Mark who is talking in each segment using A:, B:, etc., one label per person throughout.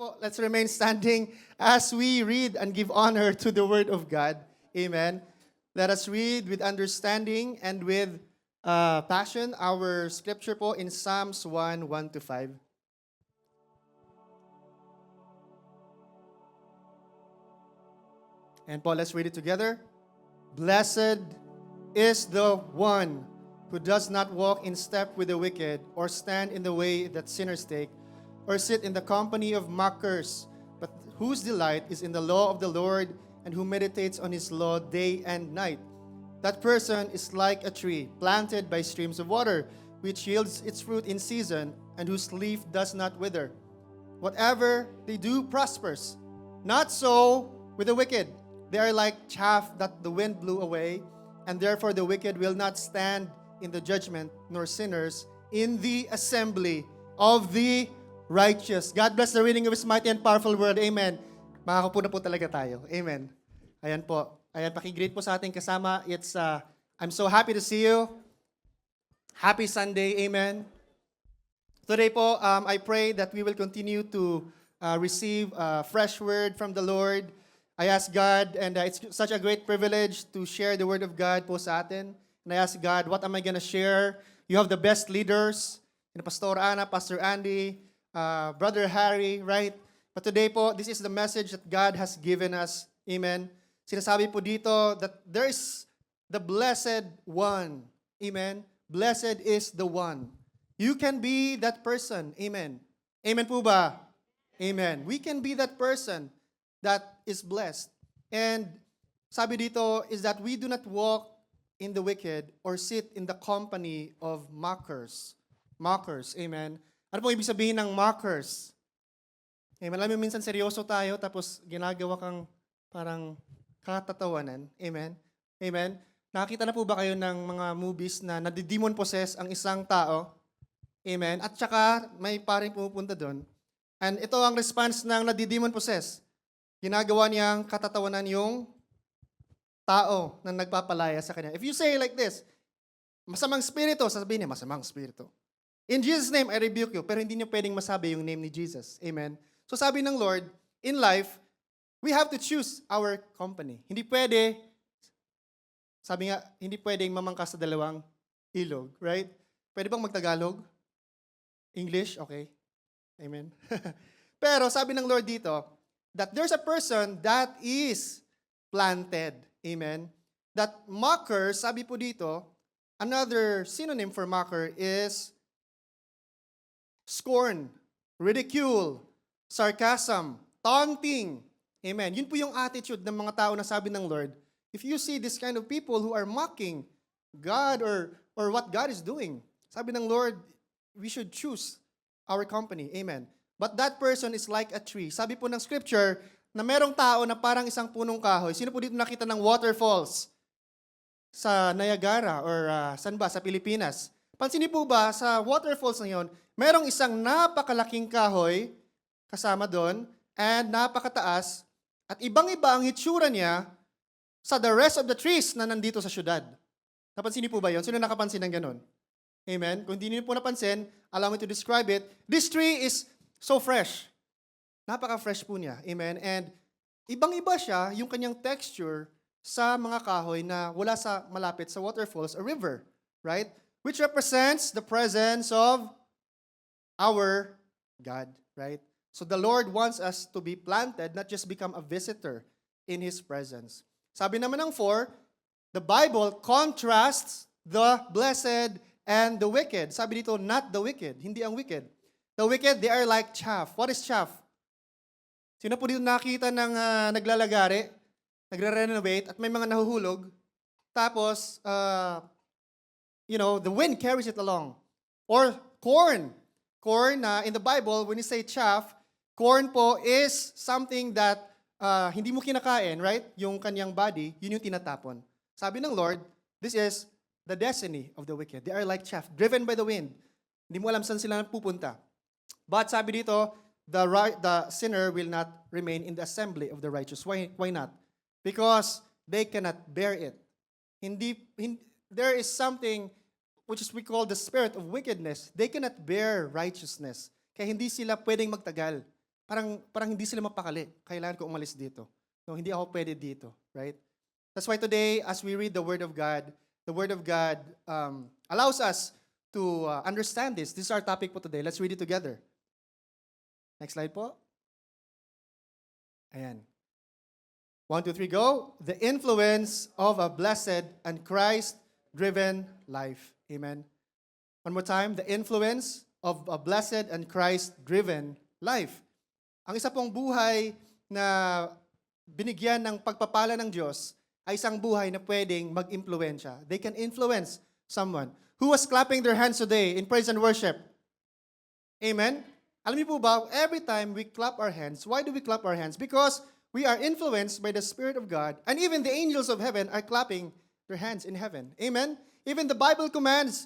A: po, let's remain standing as we read and give honor to the Word of God. Amen. Let us read with understanding and with passion our scripture po in Psalms 1:1 to 5. And po, let's read it together. Blessed is the one who does not walk in step with the wicked, or stand in the way that sinners take, or sit in the company of mockers, but whose delight is in the law of the Lord, and who meditates on his law day and night. That person is like a tree planted by streams of water, which yields its fruit in season, and whose leaf does not wither. Whatever they do prospers. Not so with the wicked. They are like chaff that the wind blew away, and therefore the wicked will not stand in the judgment, nor sinners in the assembly of the righteous. God bless the reading of His mighty and powerful word. Amen. Makakapo na po talaga tayo. Amen. Ayan po. Ayan, pakigreet po sa ating kasama. I'm so happy to see you. Happy Sunday. Amen. Today po, I pray that we will continue to receive a fresh word from the Lord. I ask God, and it's such a great privilege to share the Word of God po sa atin. And I ask God, what am I going to share? You have the best leaders, Pastor Ana, Pastor Andy, Brother Harry, right? But today po, this is the message that God has given us. Amen. Sinasabi po dito that there is the blessed one. Amen. Blessed is the one. You can be that person. Amen. Amen po ba? Amen. We can be that person that is blessed. And sabi dito is that we do not walk in the wicked or sit in the company of mockers. Mockers. Amen. Ano po ibig sabihin ng mockers? Amen. Alam mo, minsan seryoso tayo tapos ginagawa kang parang katatawanan. Amen. Amen. Nakakita na po ba kayo ng mga movies na nadidemon possess ang isang tao? Amen. At saka may paring pumupunta doon. And ito ang response ng nadidemon possess. Ginagawa niyang katatawanan yung tao na nagpapalaya sa kanya. If you say like this, masamang spirito, sasabihin niya, masamang spirito. In Jesus' name, I rebuke you. Pero hindi niya pwedeng masabi yung name ni Jesus. Amen. So sabi ng Lord, in life, we have to choose our company. Hindi pwede, sabi nga, hindi pwedeng mamangkas sa dalawang ilog. Right? Pwede bang magtagalog? English? Okay. Amen. Pero sabi ng Lord dito, that there's a person that is planted. Amen. That mocker, sabi po dito, another synonym for mocker is scorn, ridicule, sarcasm, taunting. Amen. Yun po yung attitude ng mga tao na sabi ng Lord. If you see this kind of people who are mocking God or what God is doing, sabi ng Lord, we should choose our company. Amen. But that person is like a tree. Sabi po ng scripture na merong tao na parang isang punong kahoy. Sino po dito nakita ng waterfalls sa Niagara or saan ba? Sa Pilipinas. Pansinin po ba sa waterfalls na yon, merong isang napakalaking kahoy kasama doon and napakataas at ibang-iba ang hitsura niya sa the rest of the trees na nandito sa syudad. Napansinin po ba yon? Sino nakapansin ng ganon? Amen? Kung hindi niyo po napansin, allow me to describe it. This tree is so fresh. Napaka-fresh po niya. Amen? And ibang-iba siya yung kanyang texture sa mga kahoy na wala sa malapit sa waterfalls, a river. Right? Which represents the presence of our God. Right? So the Lord wants us to be planted, not just become a visitor in His presence. Sabi naman ng 4, the Bible contrasts the blessed and the wicked. Sabi dito, not the wicked. Hindi ang wicked. The wicked, they are like chaff. What is chaff? Sino po dito nakita ng naglalagari, nagre-renovate, at may mga nahuhulog, tapos, the wind carries it along. Or corn. Corn, in the Bible, when you say chaff, corn po is something that hindi mo kinakain, right? Yung kanyang body, yun yung tinatapon. Sabi ng Lord, this is the destiny of the wicked. They are like chaff, driven by the wind. Hindi mo alam saan sila pupunta. But sabi dito, the sinner will not remain in the assembly of the righteous. Why not? Because they cannot bear it. There is something which is we call the spirit of wickedness. They cannot bear righteousness. Kaya hindi sila pwedeng magtagal. parang hindi sila mapakali. Kailangan ko umalis dito. No, hindi ako pwede dito, right? That's why today, as we read the Word of God allows us to understand this. This is our topic po today. Let's read it together. Next slide po. Ayan. 1, 2, 3, go. The influence of a blessed and Christ-driven life. Amen. One more time. The influence of a blessed and Christ-driven life. Ang isa pong buhay na binigyan ng pagpapala ng Diyos ay isang buhay na pwedeng mag-impluensya. They can influence someone. Who was clapping their hands today in praise and worship? Amen? Alam niyo po ba, every time we clap our hands, why do we clap our hands? Because we are influenced by the Spirit of God, and even the angels of heaven are clapping their hands in heaven. Amen? Even the Bible commands,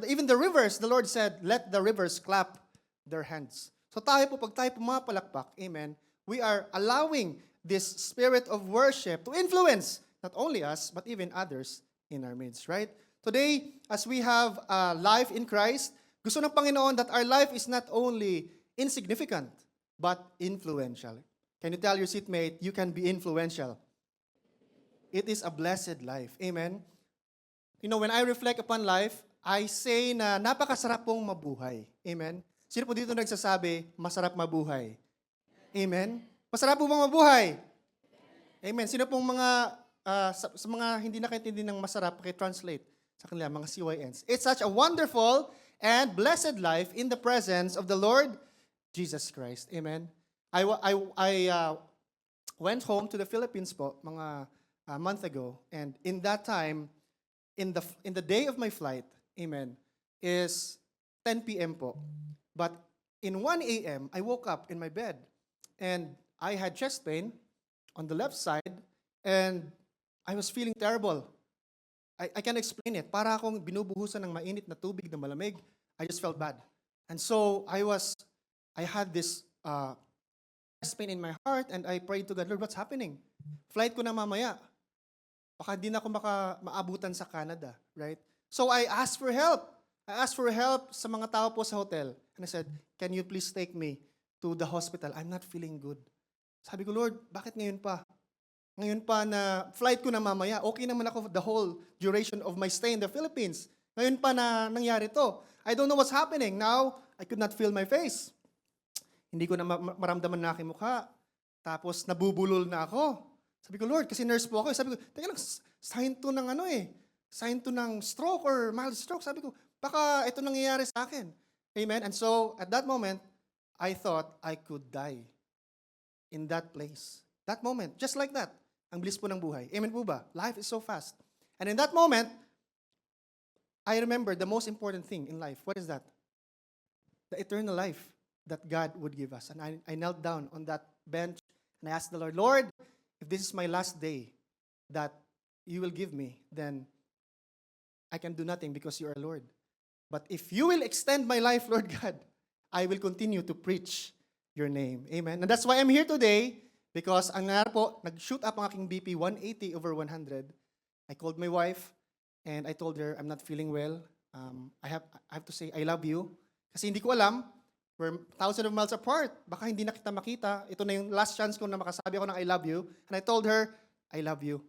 A: even the rivers, the Lord said, let the rivers clap their hands. So tayo po, pag tayo pumapalakpak, amen, we are allowing this spirit of worship to influence not only us, but even others in our midst, right? Today, as we have life in Christ, gusto ng Panginoon that our life is not only insignificant, but influential. Can you tell your seatmate, you can be influential? It is a blessed life. Amen? You know, when I reflect upon life, I say na napakasarap pong mabuhay. Amen? Sino po dito nagsasabi, masarap mabuhay? Amen? Masarap po bang mabuhay? Amen. Sino pong mga, sa mga hindi nakaintindi ng masarap, translate sa kanila, mga CYNs. It's such a wonderful and blessed life in the presence of the Lord Jesus Christ. Amen. I went home to the Philippines po, mga month ago, and in that time, in the day of my flight, amen, is 10 p.m. po. But in 1 a.m., I woke up in my bed, and I had chest pain on the left side, and I was feeling terrible. I can't explain it. Para akong binubuhusan ng mainit na tubig na malamig. I just felt bad. And so I had this chest pain in my heart, and I prayed to God, Lord, what's happening? Flight ko na mamaya. Baka di na ako maabutan sa Canada, right? So I asked for help. I asked for help sa mga tao po sa hotel. And I said, can you please take me to the hospital? I'm not feeling good. Sabi ko, Lord, bakit ngayon pa? Ngayon pa na flight ko na mamaya, okay naman ako the whole duration of my stay in the Philippines. Ngayon pa na nangyari to. I don't know what's happening. Now, I could not feel my face. Hindi ko na maramdaman na aking mukha. Tapos, nabubulol na ako. Sabi ko, Lord, kasi nurse po ako. Sabi ko, teka lang, sign to ng sign to ng stroke or mild stroke. Sabi ko, baka ito nangyayari sa akin. Amen? And so, at that moment, I thought I could die in that place. That moment, just like that. Ang bilis po ng buhay. Amen po ba? Life is so fast. And in that moment, I remember the most important thing in life. What is that? The eternal life that God would give us. And I knelt down on that bench and I asked the Lord, Lord, if this is my last day that you will give me, then I can do nothing because you are Lord. But if you will extend my life, Lord God, I will continue to preach your name. Amen. And that's why I'm here today, because ang nangyari po, nag-shoot up ang aking BP 180/100. I called my wife and I told her I'm not feeling well. I have to say I love you. Kasi hindi ko alam, we're thousands of miles apart. Baka hindi na kita makita. Ito na yung last chance ko na makasabi ako ng I love you. And I told her, I love you.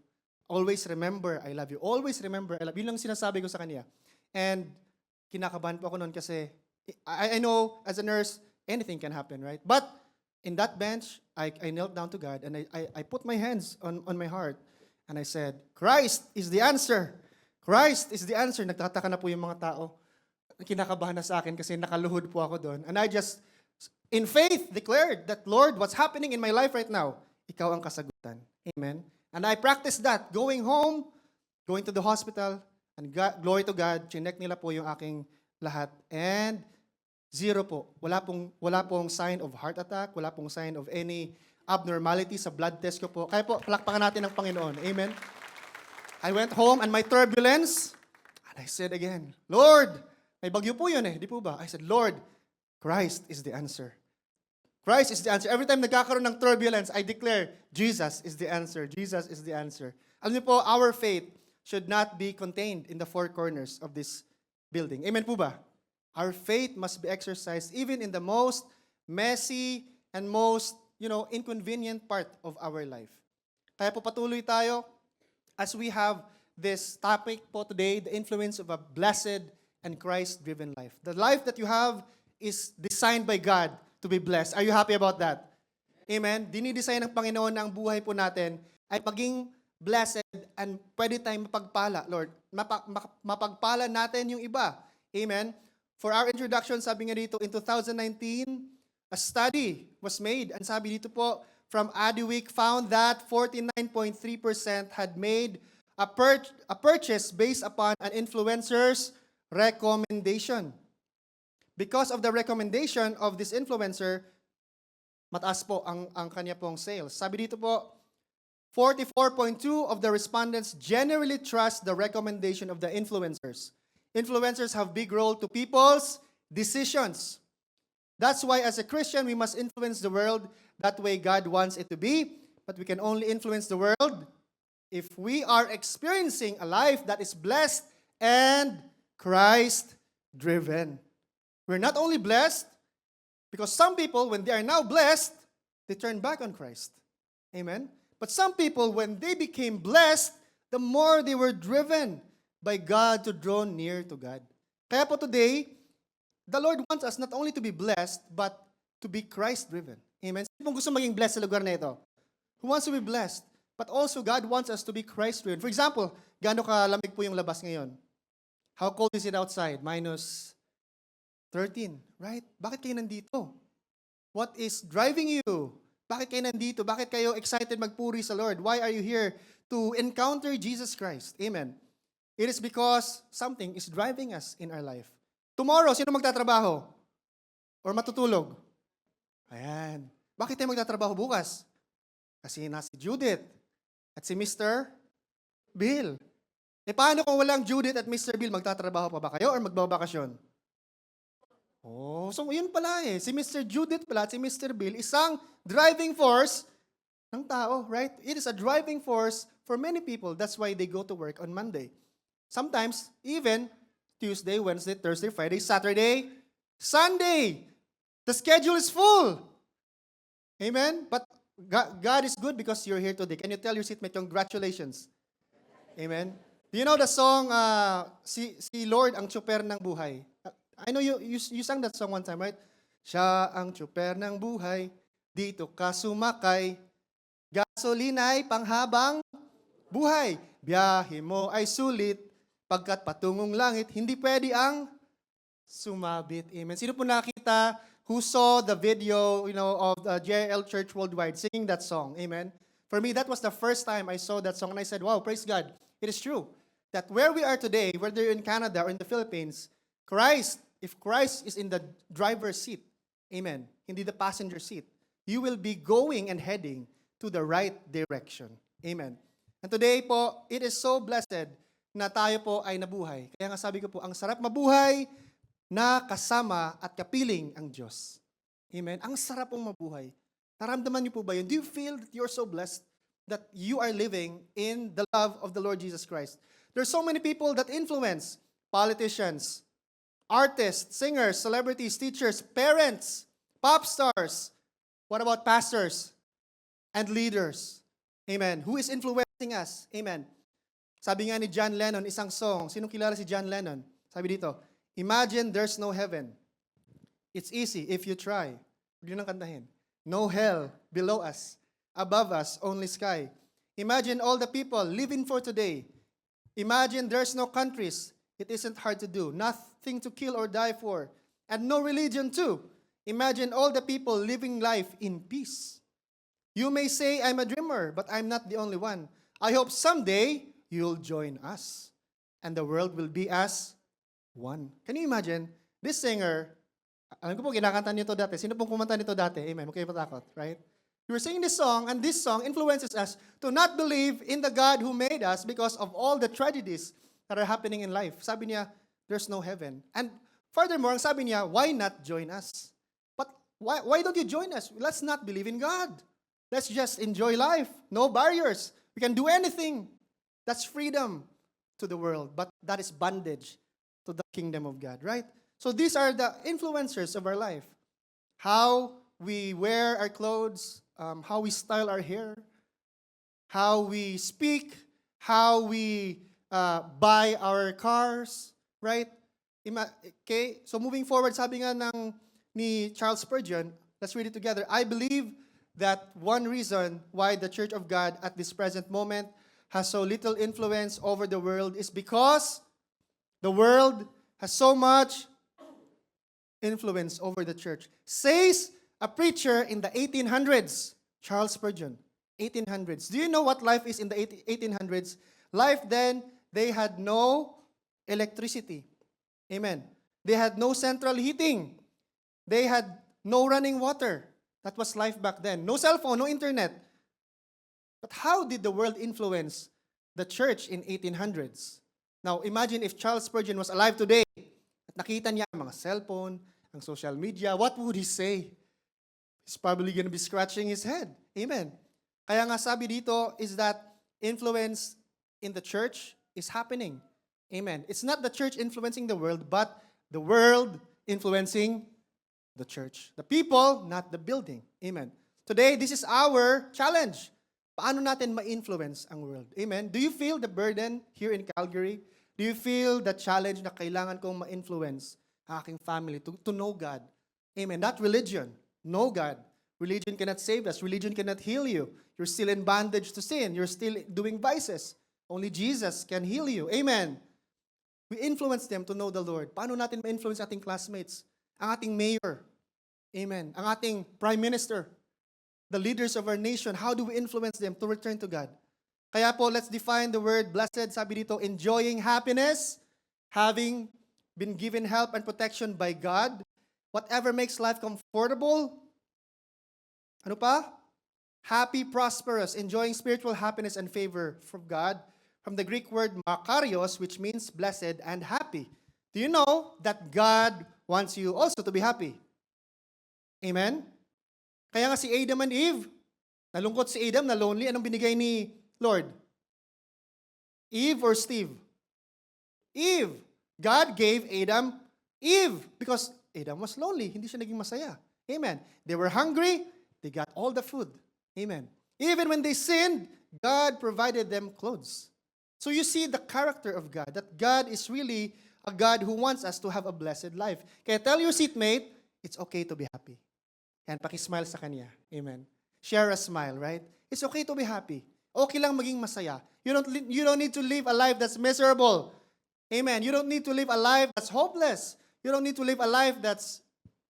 A: Always remember, I love you. Always remember, I love you. Yun lang sinasabi ko sa kanya. And kinakabahan po ako noon kasi I know as a nurse, anything can happen, right? But in that bench, I knelt down to God and I put my hands on my heart and I said, Christ is the answer. Christ is the answer. Nagtataka na po yung mga tao. Kinakabahan na sa akin kasi nakaluhod po ako doon. And I just, in faith, declared that, Lord, what's happening in my life right now, ikaw ang kasagutan. Amen? And I practiced that. Going home, going to the hospital, and God, glory to God, chinek nila po yung aking lahat. And zero po. Wala pong sign of heart attack, wala pong sign of any abnormality sa blood test ko po. Kaya po, palakpakan natin ng Panginoon. Amen? I went home and my turbulence, and I said again, Lord, may bagyo po yun di po ba? I said, Lord, Christ is the answer. Christ is the answer. Every time nagkakaroon ng turbulence, I declare, Jesus is the answer. Jesus is the answer. Alam niyo po, our faith should not be contained in the four corners of this building. Amen po ba? Our faith must be exercised even in the most messy and most, inconvenient part of our life. Kaya po patuloy tayo as we have this topic po today, the influence of a blessed and Christ-driven life. The life that you have is designed by God to be blessed. Are you happy about that? Amen? Dinidesign ng Panginoon na ang buhay po natin ay maging blessed and pwede tayong mapagpala, Lord. Mapagpala natin yung iba. Amen? For our introduction, sabi nga dito, in 2019, a study was made. And sabi dito po, from Adiweek found that 49.3% had made a purchase based upon an influencer's recommendation. Because of the recommendation of this influencer, mataas po ang kanya pong sales. Sabi dito po, 44.2 of the respondents generally trust the recommendation of the influencers. Influencers have big role to people's decisions. That's why as a Christian, we must influence the world that way God wants it to be. But we can only influence the world if we are experiencing a life that is blessed and Christ-driven. We're not only blessed, because some people, when they are now blessed, they turn back on Christ. Amen? But some people, when they became blessed, the more they were driven by God to draw near to God. Kaya po today, the Lord wants us not only to be blessed, but to be Christ-driven. Amen? Sino pong gusto maging blessed sa lugar na ito? Who wants to be blessed? But also, God wants us to be Christ-driven. For example, gaano kalamig po yung labas ngayon? How cold is it outside? Minus 13, right? Bakit kayo nandito? What is driving you? Bakit kayo nandito? Bakit kayo excited magpuri sa Lord? Why are you here? To encounter Jesus Christ. Amen. It is because something is driving us in our life. Tomorrow, sino magtatrabaho? Or matutulog? Ayan. Bakit tayo magtatrabaho bukas? Kasi na si Judith at si Mr. Bill. Paano kung walang Judith at Mr. Bill, magtatrabaho pa ba kayo or magbabakasyon? Oh, so yun pala Si Mr. Judith pala at si Mr. Bill, isang driving force ng tao, right? It is a driving force for many people. That's why they go to work on Monday. Sometimes, even Tuesday, Wednesday, Thursday, Friday, Saturday, Sunday. The schedule is full. Amen? But God is good because you're here today. Can you tell your seatmate, congratulations? Amen? Do you know the song, si Lord ang tsuper ng buhay? I know you sang that song one time, right? Siya ang tsuper ng buhay, dito ka sumakay, gasolina'y panghabang buhay, biyahe mo ay sulit, pagkat patungong langit, hindi pwede ang sumabit. Amen. Sino po nakita who saw the video, of the JL Church Worldwide singing that song? Amen. For me, that was the first time I saw that song, and I said, wow, praise God. It is true that where we are today, whether you're in Canada or in the Philippines, if Christ is in the driver's seat, amen, hindi the passenger seat, you will be going and heading to the right direction. Amen. And today po, it is so blessed na tayo po ay nabuhay. Kaya nga sabi ko po, ang sarap mabuhay na kasama at kapiling ang Diyos. Amen. Ang sarap pong mabuhay. Naramdaman niyo po ba yun? Do you feel that you're so blessed that you are living in the love of the Lord Jesus Christ? There's so many people that influence politicians, artists, singers, celebrities, teachers, parents, pop stars. What about pastors and leaders? Amen. Who is influencing us? Amen. Sabi nga ni John Lennon, isang song. Sinong kilala si John Lennon? Sabi dito, imagine there's no heaven. It's easy if you try. Huwag nyo nang kantahin. No hell below us. Above us, only sky. Imagine all the people living for today. Imagine there's no countries. It isn't hard to do. Nothing to kill or die for. And no religion too. Imagine all the people living life in peace. You may say I'm a dreamer, but I'm not the only one. I hope someday you'll join us. And the world will be as one. Can you imagine? This singer, alam ko po, kinakanta nito dati. Sino pong kumanta nito dati? Amen. Huwag kayo matakot, right? You were singing this song, and this song influences us to not believe in the God who made us because of all the tragedies that are happening in life. Sabi niya, there's no heaven. And furthermore, ang sabi niya, why not join us? But why don't you join us? Let's not believe in God. Let's just enjoy life. No barriers. We can do anything. That's freedom to the world. But that is bondage to the kingdom of God, right? So these are the influencers of our life. How we wear our clothes, how we style our hair, how we speak, how we buy our cars, right? Okay, so moving forward, sabi nga ni Charles Spurgeon, let's read it together. I believe that one reason why the Church of God at this present moment has so little influence over the world is because the world has so much influence over the church. Says a preacher in the 1800s, Charles Spurgeon, 1800s. Do you know what life is in the 1800s? Life then, they had no electricity. Amen. They had no central heating. They had no running water. That was life back then. No cell phone, no internet. But how did the world influence the church in 1800s? Now, imagine if Charles Spurgeon was alive today at nakita niya ang mga cellphone, ang social media, what would he say? He's probably going to be scratching his head. Amen. Kaya nga sabi dito is that influence in the church is happening. Amen. It's not the church influencing the world, but the world influencing the church. The people, not the building. Amen. Today, this is our challenge. Paano natin ma-influence ang world? Amen. Do you feel the burden here in Calgary? Do you feel the challenge na kailangan kong ma-influence ang aking family to know God? Amen. Not religion. Know God. Religion cannot save us. Religion cannot heal you. You're still in bondage to sin. You're still doing vices. Only Jesus can heal you. Amen. We influence them to know the Lord. Paano natin ma-influence ating classmates? Ang ating mayor. Amen. Ang ating prime minister. The leaders of our nation. How do we influence them to return to God? Kaya po, let's define the word blessed. Sabi dito, enjoying happiness, having been given help and protection by God, whatever makes life comfortable. Ano pa? Happy, prosperous, enjoying spiritual happiness and favor from God. From the Greek word makarios, which means blessed and happy. Do you know that God wants you also to be happy? Amen? Kaya nga si Adam and Eve, nalungkot si Adam, na lonely, anong binigay ni Lord? Eve or Steve? Eve. God gave Adam Eve because Adam was lonely. Hindi siya naging masaya. Amen. They were hungry. They got all the food. Amen. Even when they sinned, God provided them clothes. So you see the character of God, that God is really a God who wants us to have a blessed life. Kaya tell your seatmate, it's okay to be happy. Yan, pakismile sa kanya. Amen. Share a smile, right? It's okay to be happy. Okay lang maging masaya. You don't need to live a life that's miserable. Amen. You don't need to live a life that's hopeless. You don't need to live a life that's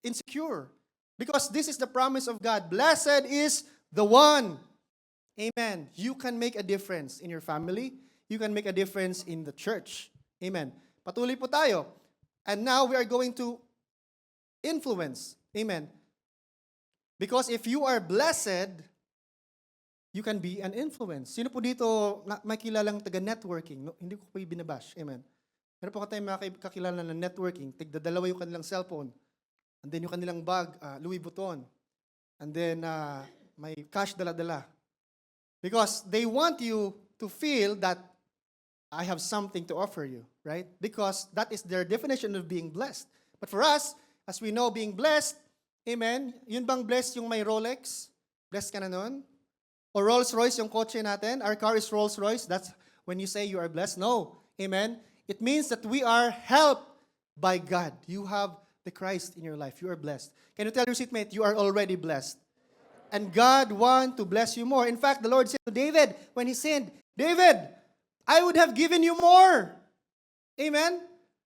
A: insecure. Because this is the promise of God. Blessed is the one. Amen. You can make a difference in your family. You can make a difference in the church. Amen. Patuloy po tayo. And now we are going to influence. Amen. Because if you are blessed, you can be an influence. Sino po dito may kilalang taga-networking? No, hindi ko po binabash. Amen. Meron po tayong mga kakilala na networking. Tigdadalawa yung kanilang cellphone. And then yung kanilang bag, Louis Vuitton. And then may cash dala-dala. Because they want you to feel that I have something to offer you, right? Because that is their definition of being blessed. But for us, as we know, being blessed, amen, yun bang blessed yung may Rolex? Blessed ka na nun? Or Rolls-Royce yung kotse natin? Our car is Rolls-Royce. That's when you say you are blessed? No. Amen? It means that we are helped by God. You have the Christ in your life. You are blessed. Can you tell your seatmate, you are already blessed? And God wants to bless you more. In fact, the Lord said to David, when he sinned, David, I would have given you more. Amen?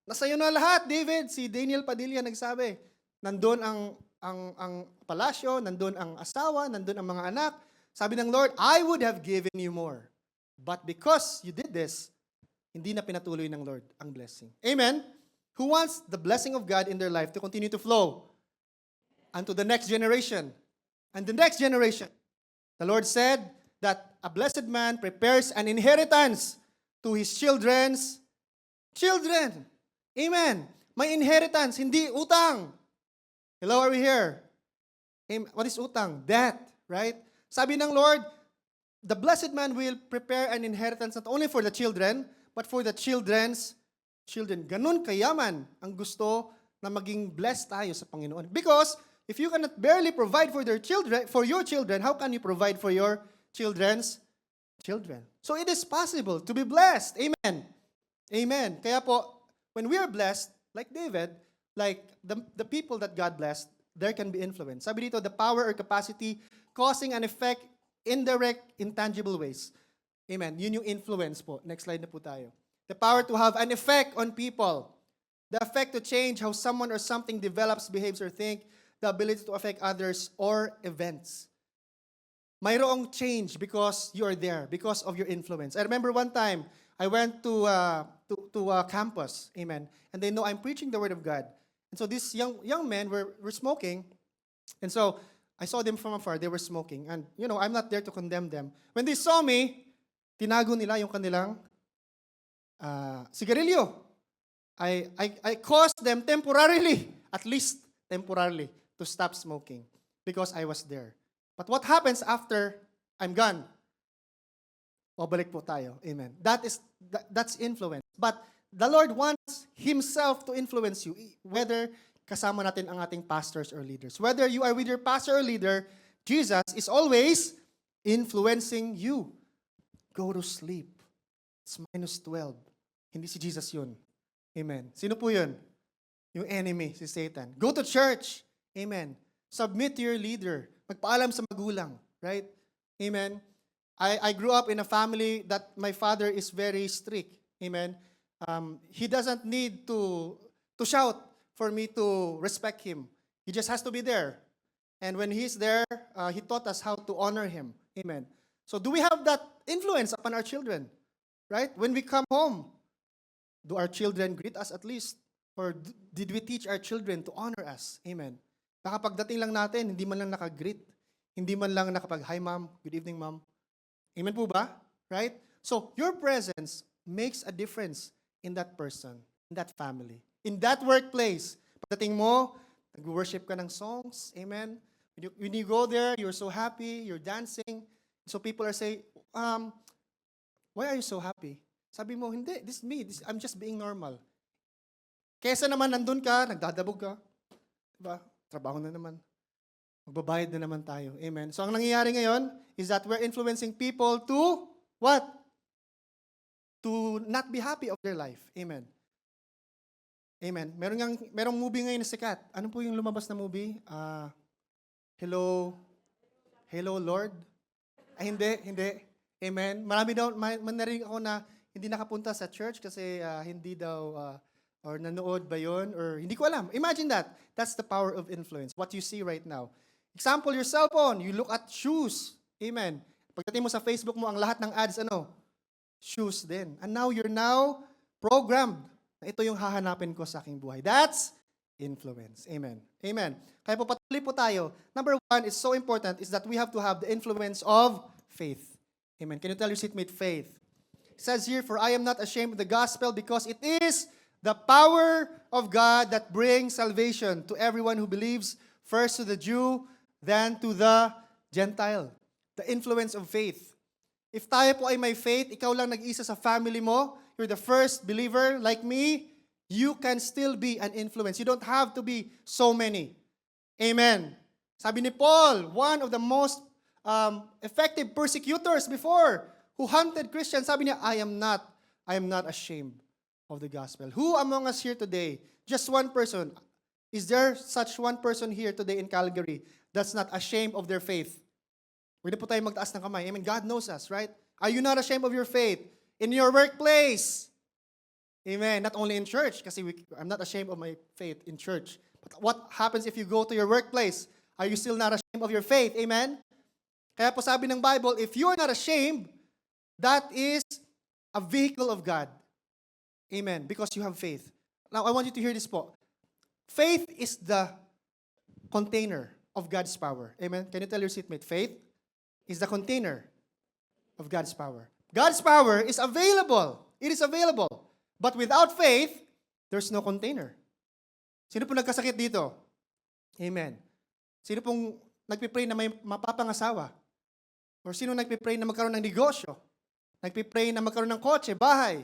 A: Nasa'yo na lahat, David. Si Daniel Padilla nagsabi, nandun ang palasyo, nandun ang asawa, nandun ang mga anak. Sabi ng Lord, I would have given you more. But because you did this, hindi na pinatuloy ng Lord ang blessing. Amen? Who wants the blessing of God in their life to continue to flow unto the next generation? And the next generation. The Lord said that a blessed man prepares an inheritance to his children's children. Amen. May inheritance, hindi utang. Hello, are we here? What is utang? Debt, right? Sabi ng Lord, the blessed man will prepare an inheritance not only for the children, but for the children's children. Ganun kayaman ang gusto na maging blessed tayo sa Panginoon. Because If you cannot barely provide for your children, how can you provide for your children's children? So it is possible to be blessed. Amen. Amen. Kaya po, when we are blessed, like David, like the people that God blessed, there can be influence. Sabi dito, the power or capacity causing an effect, indirect, intangible ways. Amen. Yun yung influence po. Next slide na po tayo. The power to have an effect on people. The effect to change how someone or something develops, behaves, or think. The ability to affect others or events. Mayroong change because you are there, because of your influence. I remember one time, I went to a campus, amen, and they know I'm preaching the Word of God. And so these young men were smoking, and so I saw them from afar, they were smoking. And, I'm not there to condemn them. When they saw me, tinago nila yung kanilang sigarilyo. I caused them temporarily, at least temporarily, to stop smoking because I was there. But what happens after I'm gone? Babalik po tayo. Amen. That's influence. But the Lord wants Himself to influence you, whether kasama natin ang ating pastors or leaders. Whether you are with your pastor or leader, Jesus is always influencing you. Go to sleep. It's -12. Hindi si Jesus yun. Amen. Sino po yun? Yung enemy, si Satan. Go to church. Amen. Submit to your leader. Magpaalam sa magulang. Right? Amen. I grew up in a family that my father is very strict. Amen. He doesn't need to shout for me to respect him. He just has to be there. And when he's there, he taught us how to honor him. Amen. So do we have that influence upon our children? Right? When we come home, do our children greet us at least? Or did we teach our children to honor us? Amen. Baka pagdating lang natin, hindi man lang nakagreet. Hindi man lang nakapag, hi ma'am, good evening ma'am. Amen po ba? Right? So, your presence makes a difference in that person, in that family, in that workplace. Pagdating mo, nag-worship ka ng songs. Amen? When you go there, you're so happy, you're dancing. So, people are saying, why are you so happy? Sabi mo, hindi, this is me. I'm just being normal. Kesa naman nandun ka, nagdadabog ka. Diba? Trabaho na naman. Magbabayad na naman tayo. Amen. So ang nangyayari ngayon is that we're influencing people to what? To not be happy of their life. Amen. Amen. Merong movie ngayon na sikat. Ano po yung lumabas na movie? Hello Lord? Ay, hindi. Amen. Marami daw, narinig ako na hindi nakapunta sa church kasi hindi daw or nanood ba yun? Or hindi ko alam. Imagine that. That's the power of influence. What you see right now. Example, your cell phone. You look at shoes. Amen. Pagdating mo sa Facebook mo, ang lahat ng ads, shoes din. And now, you're now programmed na ito yung hahanapin ko sa aking buhay. That's influence. Amen. Amen. Kaya po patuloy po tayo. Number one, is so important, is that we have to have the influence of faith. Amen. Can you tell your seatmate faith? It says here, for I am not ashamed of the gospel because it is the power of God that brings salvation to everyone who believes, first to the Jew, then to the Gentile. The influence of faith. If tayo po ay may faith, ikaw lang nag-isa sa family mo, you're the first believer like me, you can still be an influence. You don't have to be so many. Amen. Sabi ni Paul, one of the most effective persecutors before, who hunted Christians, sabi niya, I am not ashamed of the gospel. Who among us here today, just one person, is there such one person here today in Calgary that's not ashamed of their faith? Pwede po tayo magtaas ng kamay. Amen. God knows us, right? Are you not ashamed of your faith? In your workplace. Amen. Not only in church, kasi I'm not ashamed of my faith in church. But what happens if you go to your workplace? Are you still not ashamed of your faith? Amen? Kaya po sabi ng Bible, if you are not ashamed, that is a vehicle of God. Amen. Because you have faith. Now, I want you to hear this po. Faith is the container of God's power. Amen. Can you tell your seatmate, faith is the container of God's power. God's power is available. It is available. But without faith, there's no container. Sino po nagkasakit dito? Amen. Sino pong nagpipray na may mapapangasawa? Or sino nagpipray na magkaroon ng negosyo? Nagpipray na magkaroon ng kotse, bahay?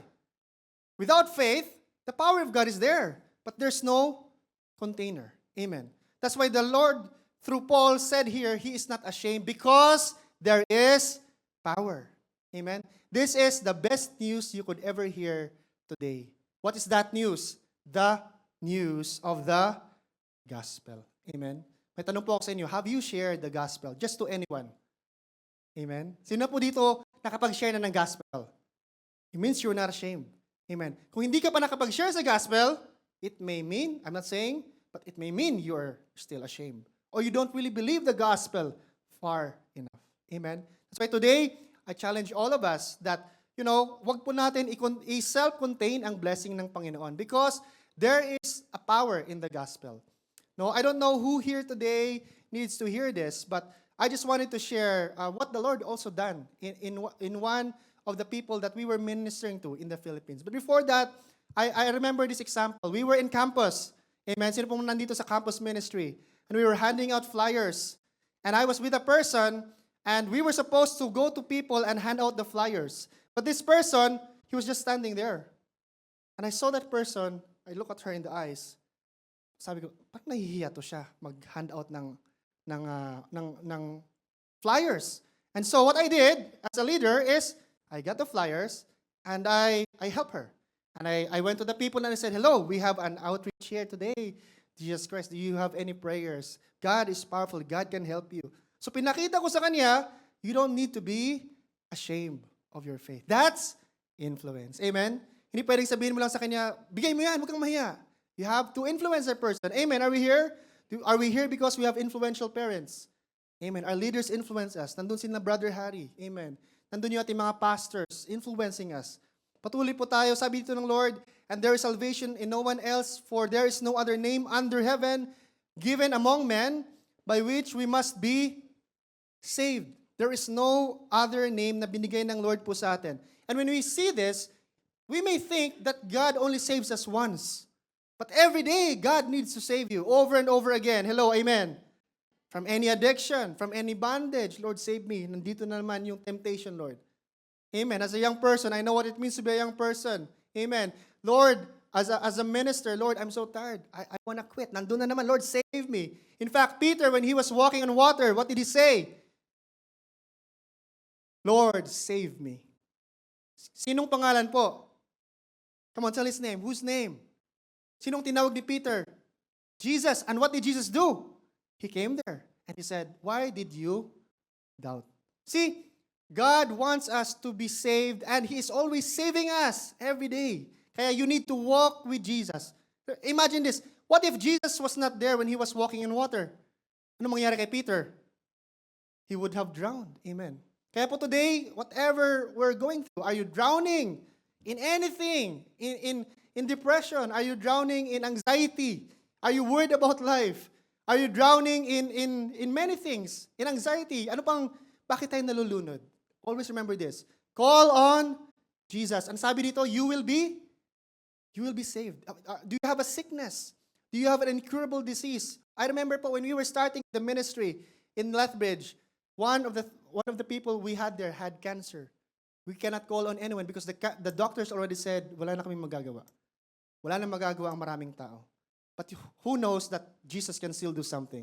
A: Without faith, the power of God is there, but there's no container. Amen. That's why the Lord, through Paul, said here, he is not ashamed because there is power. Amen? This is the best news you could ever hear today. What is that news? The news of the gospel. Amen? May tanong po ako sa inyo, have you shared the gospel just to anyone? Amen? Sino po dito nakapag-share na ng gospel? It means you're not ashamed. Amen? Kung hindi ka pa nakapag-share sa gospel, it may mean, I'm not saying, but it may mean you're still ashamed. Or you don't really believe the gospel far enough. Amen? That's why today, I challenge all of us that, wag po natin i-self-contain ang blessing ng Panginoon because there is a power in the gospel. No, I don't know who here today needs to hear this, but I just wanted to share what the Lord also done in one of the people that we were ministering to in the Philippines. But before that, I remember this example. We were in campus. Amen. Sino pong nandito sa campus ministry? And we were handing out flyers. And I was with a person, and we were supposed to go to people and hand out the flyers. But this person, he was just standing there. And I saw that person, I look at her in the eyes. Sabi ko, parang nahihiya to siya mag-hand out ng flyers. And so what I did as a leader is, I got the flyers, and I helped her. And I went to the people and I said, hello, we have an outreach here today. Jesus Christ, do you have any prayers? God is powerful. God can help you. So pinakita ko sa kanya, you don't need to be ashamed of your faith. That's influence. Amen? Hindi pwedeng sabihin mo lang sa kanya, bigay mo yan, huwag kang mahiya. You have to influence that person. Amen? Are we here? Are we here because we have influential parents? Amen. Our leaders influence us. Nandun sila Brother Harry. Amen. Nandun yung ating mga pastors influencing us. Patuloy po tayo, sabi dito ng Lord, and there is salvation in no one else, for there is no other name under heaven given among men by which we must be saved. There is no other name na binigay ng Lord po sa atin. And when we see this, we may think that God only saves us once. But every day, God needs to save you over and over again. Hello, amen. From any addiction, from any bondage, Lord, save me. Nandito na naman yung temptation, Lord. Amen. As a young person, I know what it means to be a young person. Amen. Lord, as a minister, Lord, I'm so tired. I want to quit. Nandun na naman, Lord, save me. In fact, Peter, when he was walking on water, what did he say? Lord, save me. Sinong pangalan po? Come on, tell his name. Whose name? Sinong tinawag ni Peter? Jesus. And what did Jesus do? He came there and he said, why did you doubt? See, God wants us to be saved and He is always saving us every day. Kaya you need to walk with Jesus. Imagine this. What if Jesus was not there when He was walking in water? Ano mangyari kay Peter? He would have drowned. Amen. Kaya po today, whatever we're going through, are you drowning in anything? In depression? Are you drowning in anxiety? Are you worried about life? Are you drowning in many things? In anxiety? Bakit tayo nalulunod? Always remember this. Call on Jesus. And sabi dito, you will be saved. Do you have a sickness? Do you have an incurable disease? I remember po when we were starting the ministry in Lethbridge, one of the people we had there had cancer. We cannot call on anyone because the doctors already said, wala na kaming magagawa. Wala na magagawa ang maraming tao. But who knows that Jesus can still do something?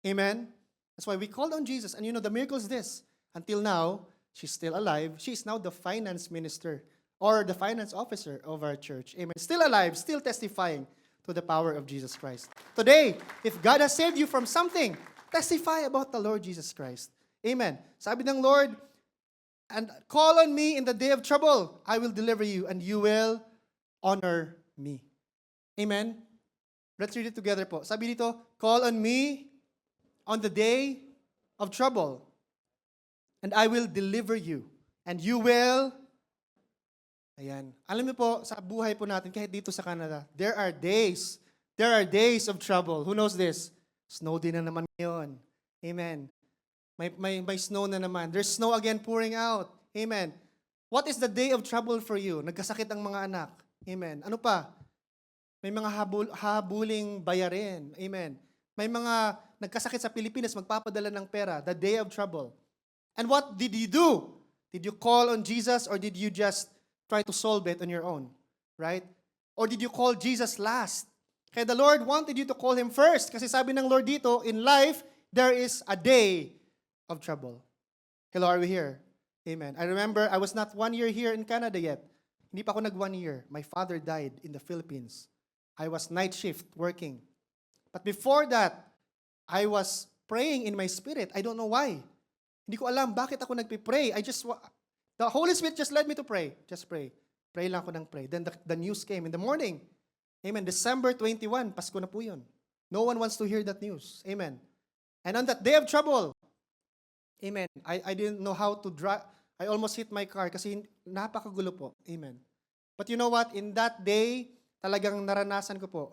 A: Amen? That's why we called on Jesus. And the miracle is this. Until now, she's still alive. She is now the finance minister or the finance officer of our church. Amen. Still alive, still testifying to the power of Jesus Christ. Today, if God has saved you from something, testify about the Lord Jesus Christ. Amen. Sabi ng Lord, and call on me in the day of trouble. I will deliver you and you will honor me. Amen. Let's read it together po. Sabi dito, call on me on the day of trouble, and I will deliver you, and you will, ayan. Alam niyo po, sa buhay po natin, kahit dito sa Canada, there are days of trouble. Who knows this? Snow din na naman ngayon. Amen. May snow na naman. There's snow again pouring out. Amen. What is the day of trouble for you? Nagkasakit ang mga anak. Amen. Ano pa? May mga habuling bayarin. Amen. May mga nagkasakit sa Pilipinas, magpapadala ng pera. The day of trouble. And what did you do? Did you call on Jesus or did you just try to solve it on your own? Right? Or did you call Jesus last? Kaya the Lord wanted you to call Him first. Kasi sabi ng Lord dito, in life, there is a day of trouble. Hello, are we here? Amen. I remember, I was not 1 year here in Canada yet. Hindi pa ako nag 1 year. My father died in the Philippines. I was night shift working. But before that, I was praying in my spirit. I don't know why. Hindi ko alam bakit ako nagpipray. The Holy Spirit just led me to pray. Just pray. Pray lang ako ng pray. Then the news came in the morning. Amen. December 21, Pasko na po yun. No one wants to hear that news. Amen. And on that day of trouble, amen, I didn't know how to drive. I almost hit my car kasi napakagulo po. Amen. But you know what? In that day, talagang naranasan ko po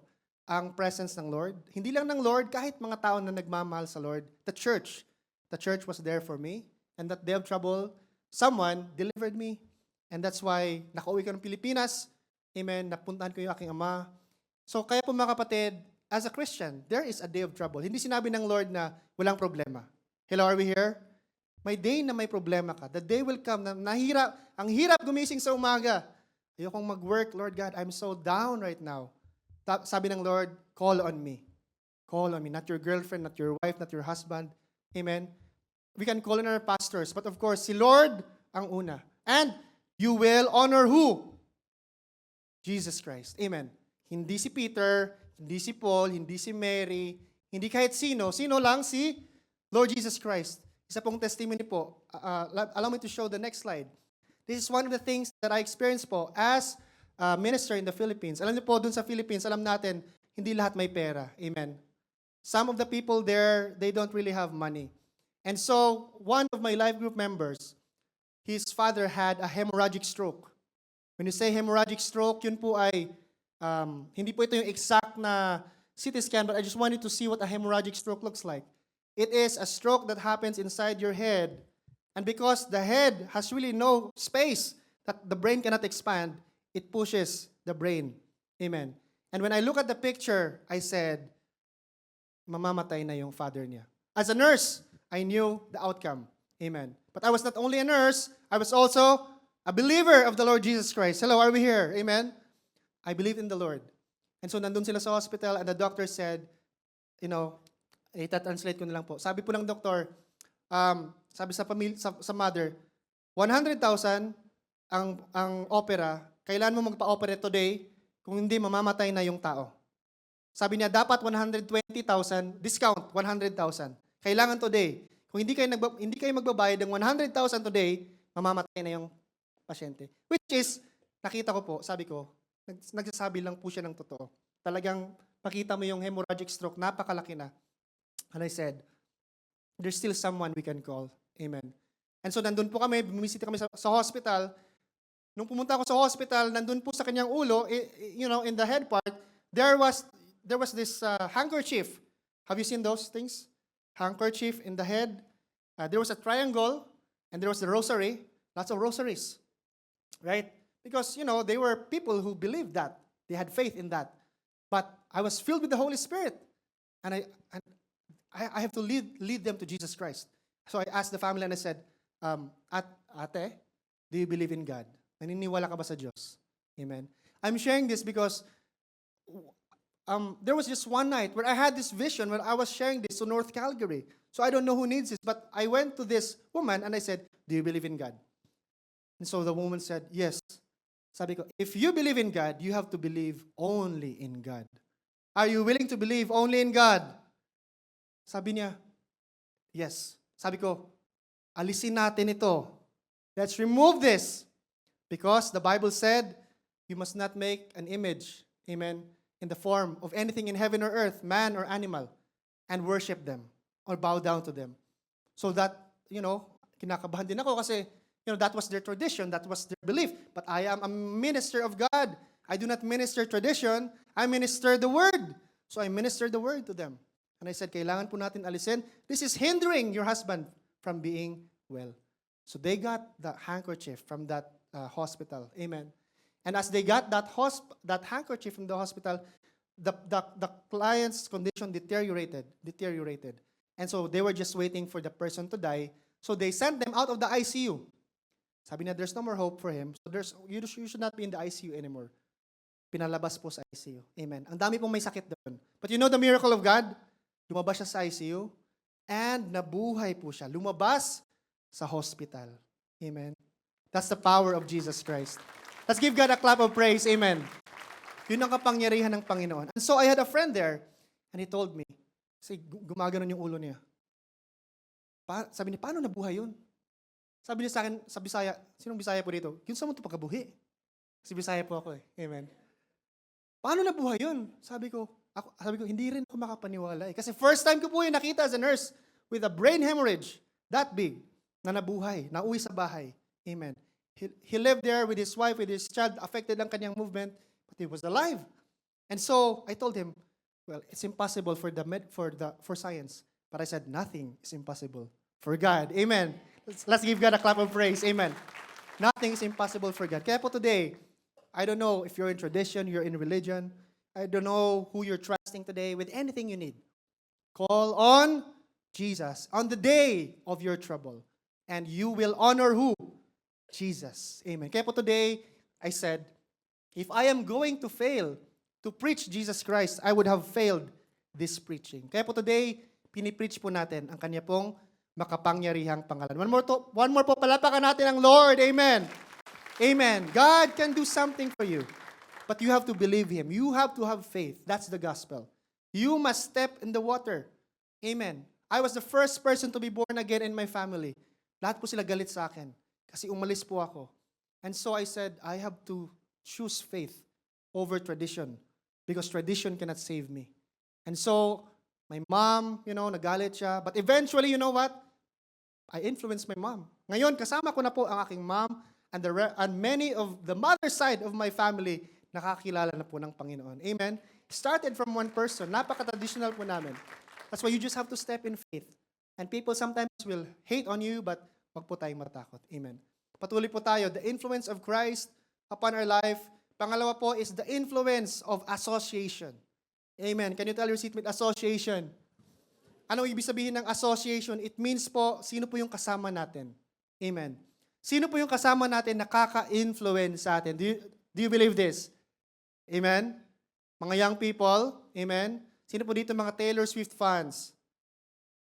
A: ang presence ng Lord. Hindi lang ng Lord, kahit mga tao na nagmamahal sa Lord. The church was there for me. And that day of trouble, someone delivered me. And that's why nakauwi ko ng Pilipinas. Amen. Napuntahan ko yung aking ama. So kaya po mga kapatid, as a Christian, there is a day of trouble. Hindi sinabi ng Lord na walang problema. Hello, are we here? May day na may problema ka. The day will come na ang hirap gumising sa umaga. Ayokong mag-work, Lord God, I'm so down right now. Sabi ng Lord, call on me. Call on me. Not your girlfriend, not your wife, not your husband. Amen. We can call on our pastors. But of course, si Lord ang una. And you will honor who? Jesus Christ. Amen. Hindi si Peter, hindi si Paul, hindi si Mary, hindi kahit sino. Sino lang? Si Lord Jesus Christ. Isa pong testimony po. Allow me to show the next slide. This is one of the things that I experienced po as a minister in the Philippines. Alam niyo po, dun sa Philippines, alam natin, hindi lahat may pera. Amen. Some of the people there, they don't really have money. And so, one of my life group members, his father had a hemorrhagic stroke. When you say hemorrhagic stroke, yun po ay, hindi po ito yung exact na CT scan, but I just wanted to see what a hemorrhagic stroke looks like. It is a stroke that happens inside your head. And because the head has really no space that the brain cannot expand, it pushes the brain. Amen. And when I look at the picture, I said, mamamatay na yung father niya. As a nurse, I knew the outcome. Amen. But I was not only a nurse, I was also a believer of the Lord Jesus Christ. Hello, are we here? Amen? I believed in the Lord. And so nandun sila sa hospital and the doctor said, ita-translate ko na lang po. Sabi po ng doktor, sabi sa mother, 100,000 ang opera, kailan mo magpa-operate today, kung hindi mamamatay na yung tao. Sabi niya, dapat 120,000, discount 100,000. Kailangan today. Kung hindi kayo magbabayad ng 100,000 today, mamamatay na yung pasyente. Which is, nakita ko po, sabi ko, nagsasabi lang po siya ng totoo. Talagang makita mo yung hemorrhagic stroke, napakalaki na. And I said, there's still someone we can call. Amen. And so nandun po kami, bumisita kami sa hospital. Nung pumunta ako sa hospital, nandun po sa kanyang ulo, in the head part, there was this handkerchief. Have you seen those things? Handkerchief in the head. There was a triangle, and there was the rosary. Lots of rosaries. Right? Because, they were people who believed that. They had faith in that. But I was filled with the Holy Spirit. And I have to lead them to Jesus Christ. So I asked the family and I said, Ate, do you believe in God? Naniniwala ka ba sa Diyos? Amen. I'm sharing this because there was just one night where I had this vision when I was sharing this to North Calgary. So I don't know who needs this, but I went to this woman and I said, do you believe in God? And so the woman said, yes. Sabi ko, if you believe in God, you have to believe only in God. Are you willing to believe only in God? Sabi niya, yes. Sabi ko, alisin natin ito. Let's remove this. Because the Bible said, you must not make an image, amen, in the form of anything in heaven or earth, man or animal, and worship them or bow down to them. So that, kinakabahan din ako kasi, that was their tradition, that was their belief. But I am a minister of God. I do not minister tradition, I minister the Word. So I minister the Word to them. And I said, kailangan po natin alisin. This is hindering your husband from being well. So they got the handkerchief from that hospital. Amen. And as they got that handkerchief from the hospital, the client's condition deteriorated. And so they were just waiting for the person to die. So they sent them out of the ICU. Sabi niya, there's no more hope for him. So you should not be in the ICU anymore. pinalabas po sa ICU. Amen. Ang dami pong may sakit doon. But you know the miracle of God? Lumabas siya sa ICU and nabuhay po siya. Lumabas sa hospital. Amen. That's the power of Jesus Christ. Let's give God a clap of praise. Amen. Yun ang kapangyarihan ng Panginoon. And so I had a friend there and he told me, kasi gumaganon yung ulo niya. Sabi niya, paano nabuhay yun? Sabi niya sa akin, sa Bisaya, sinong Bisaya po dito? Yun sa mo ito pagkabuhi. Kasi Bisaya po ako eh. Amen. Paano nabuhay yun? Sabi ko, hindi rin ako makapaniwala eh. Kasi first time ko po yung nakita as a nurse with a brain hemorrhage that big na nabuhay, nauwi sa bahay. Amen. He lived there with his wife, with his child, affected ang kanyang movement, but he was alive. And so I told him, well, it's impossible for science. But I said, nothing is impossible for God. Amen. Let's give God a clap of praise. Amen. Nothing is impossible for God. Kaya po today, I don't know if you're in tradition, you're in religion. I don't know who you're trusting today with anything you need. Call on Jesus on the day of your trouble. And you will honor who? Jesus. Amen. Kaya po today, I said, if I am going to fail to preach Jesus Christ, I would have failed this preaching. Kaya po today, pinipreach po natin ang kanya pong makapangyarihang pangalan. One more po, palapakan natin ang Lord. Amen. Amen. God can do something for you. But you have to believe Him. You have to have faith. That's the gospel. You must step in the water. Amen. I was the first person to be born again in my family. Lahat po sila galit sa akin. Kasi umalis po ako. And so I said, I have to choose faith over tradition. Because tradition cannot save me. And so, my mom, nagalit siya. But eventually, you know what? I influenced my mom. Ngayon, kasama ko na po ang aking mom and many of the mother side of my family nakakilala na po ng Panginoon. Amen? Started from one person. Napaka-traditional po namin. That's why you just have to step in faith. And people sometimes will hate on you, but wag po tayong matakot. Amen. Patuloy po tayo. The influence of Christ upon our life. Pangalawa po is the influence of association. Amen. Can you tell your seatmate, association? Anong ibig sabihin ng association? It means po, sino po yung kasama natin? Amen. Sino po yung kasama natin nakaka-influence sa atin? Do you believe this? Amen? Mga young people, amen? Sino po dito mga Taylor Swift fans?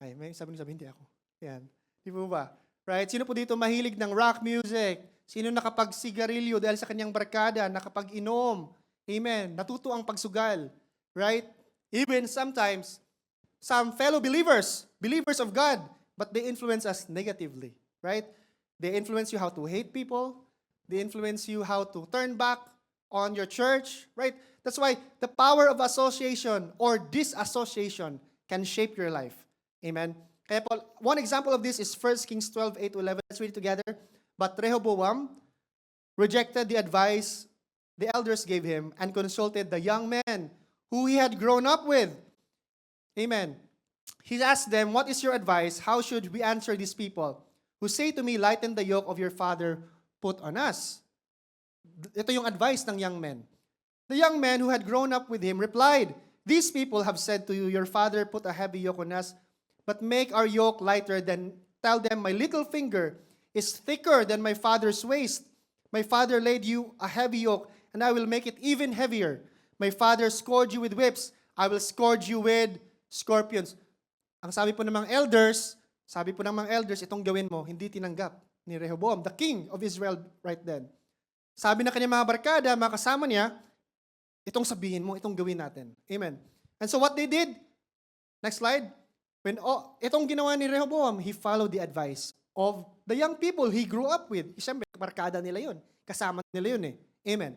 A: Ay, may sabi hindi ako. Yan. Di po ba? Right? Sino po dito mahilig ng rock music? Sino nakapag-sigarilyo dahil sa kanyang barkada, nakapag-inom? Amen. Natuto ang pagsugal. Right? Even sometimes, some fellow believers of God, but they influence us negatively. Right? They influence you how to hate people. They influence you how to turn back on your church. Right? That's why the power of association or disassociation can shape your life. Amen? Kaya po, one example of this is 1 Kings 12, 8-11. Let's read it together. But Rehoboam rejected the advice the elders gave him and consulted the young men who he had grown up with. Amen. He asked them, what is your advice? How should we answer these people who say to me, lighten the yoke of your father put on us? Ito yung advice ng young men. The young men who had grown up with him replied, these people have said to you, your father put a heavy yoke on us, but make our yoke lighter. Then tell them, my little finger is thicker than my father's waist. My father laid you a heavy yoke, and I will make it even heavier. My father scourged you with whips. I will scourge you with scorpions. Ang sabi po ng mga elders, itong gawin mo, hindi tinanggap ni Rehoboam, the king of Israel right then. Sabi na kanyang mga barkada, mga kasama niya, itong sabihin mo, itong gawin natin. Amen. And so what they did, next slide, itong ginawa ni Rehoboam, he followed the advice of the young people he grew up with. Siyempre, barkada nila yun. Kasama nila yun eh. Amen.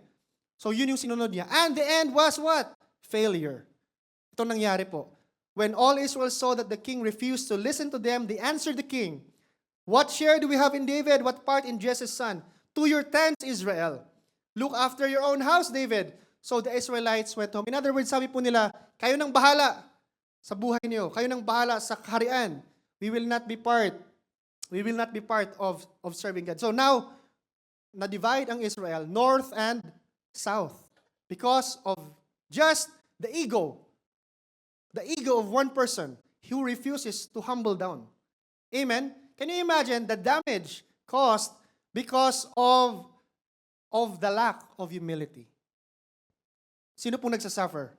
A: So yun yung sinunod niya. And the end was what? Failure. Ito nangyari po. When all Israel saw that the king refused to listen to them, they answered the king, what share do we have in David? What part in Jesse's son? To your tents, Israel. Look after your own house, David. So the Israelites went home. In other words, sabi po nila, kayo nang bahala sa buhay niyo. Kayo nang bahala sa kaharian. We will not be part of serving God. So now, na-divide ang Israel, north and south. Because of just the ego. The ego of one person who refuses to humble down. Amen? Can you imagine the damage caused because of the lack of humility? Sino pong nagsasuffer?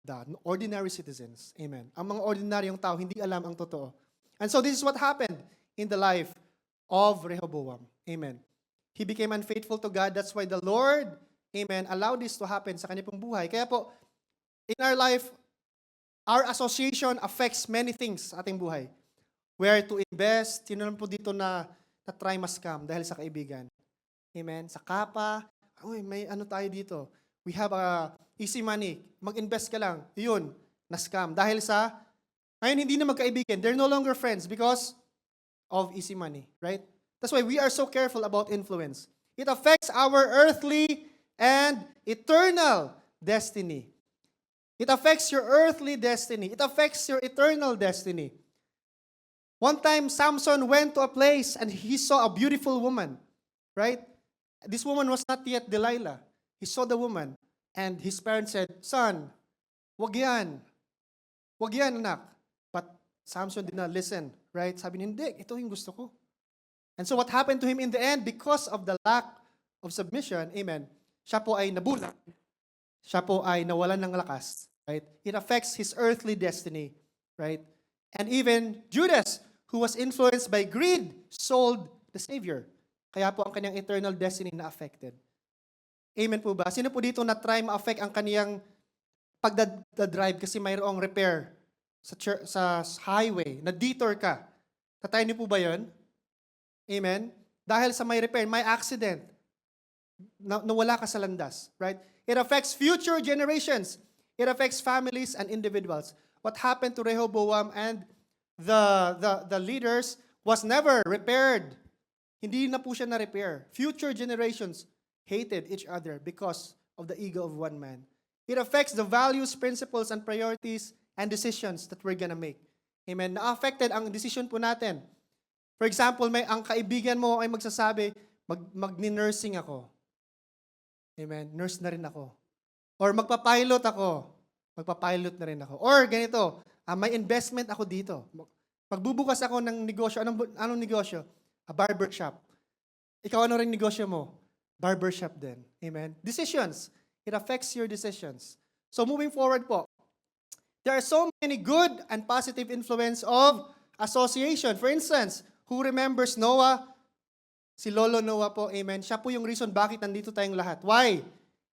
A: The ordinary citizens. Amen. Ang mga ordinaryong tao, hindi alam ang totoo. And so this is what happened in the life of Rehoboam. Amen. He became unfaithful to God. That's why the Lord, amen, allowed this to happen sa kanyang buhay. Kaya po, in our life, our association affects many things sa ating buhay. Where to invest, sino naman po dito na try ma-scam dahil sa kaibigan. Amen. Sa kapa, uy, may ano tayo dito. We have easy money. Mag-invest ka lang. Yun, na-scam. Dahil sa, ngayon hindi na magkaibigan. They're no longer friends because of easy money. Right? That's why we are so careful about influence. It affects our earthly and eternal destiny. It affects your earthly destiny. It affects your eternal destiny. One time, Samson went to a place and he saw a beautiful woman. Right? This woman was not yet Delilah. He saw the woman and his parents said, "Son, wag yan. Wag yan, anak." But Samson did not listen. Right? Sabi niya, hindi, ito yung gusto ko. And so what happened to him in the end, because of the lack of submission, amen, siya po ay nabulag. Siya po ay nawalan ng lakas. Right? It affects his earthly destiny. Right? And even Judas, who was influenced by greed, sold the Savior. Kaya po ang kanyang eternal destiny na affected. Amen po ba? Sino po dito na try ma-affect ang kaniyang pagdadrive kasi mayroong repair sa highway, na detour ka? Tatay niyo po ba yun? Amen? Dahil sa may repair, may accident, nawala ka sa landas. Right? It affects future generations. It affects families and individuals. What happened to Rehoboam and the leaders was never repaired. Hindi na po siya na-repair. Future generations hated each other because of the ego of one man. It affects the values, principles, and priorities and decisions that we're gonna make. Amen. Na-affected ang decision po natin. For example, ang kaibigan mo ay magsasabi, mag-nursing ako. Amen. Nurse na rin ako. Or magpapilot ako. Magpapilot na rin ako. Or ganito, may investment ako dito. Magbubukas ako ng negosyo. Anong negosyo? A barber shop. Ikaw, ano rin negosyo mo? Barber shop din. Amen? Decisions. It affects your decisions. So moving forward po, there are so many good and positive influence of association. For instance, who remembers Noah? Si Lolo Noah po, amen. Siya po yung reason bakit nandito tayong lahat. Why?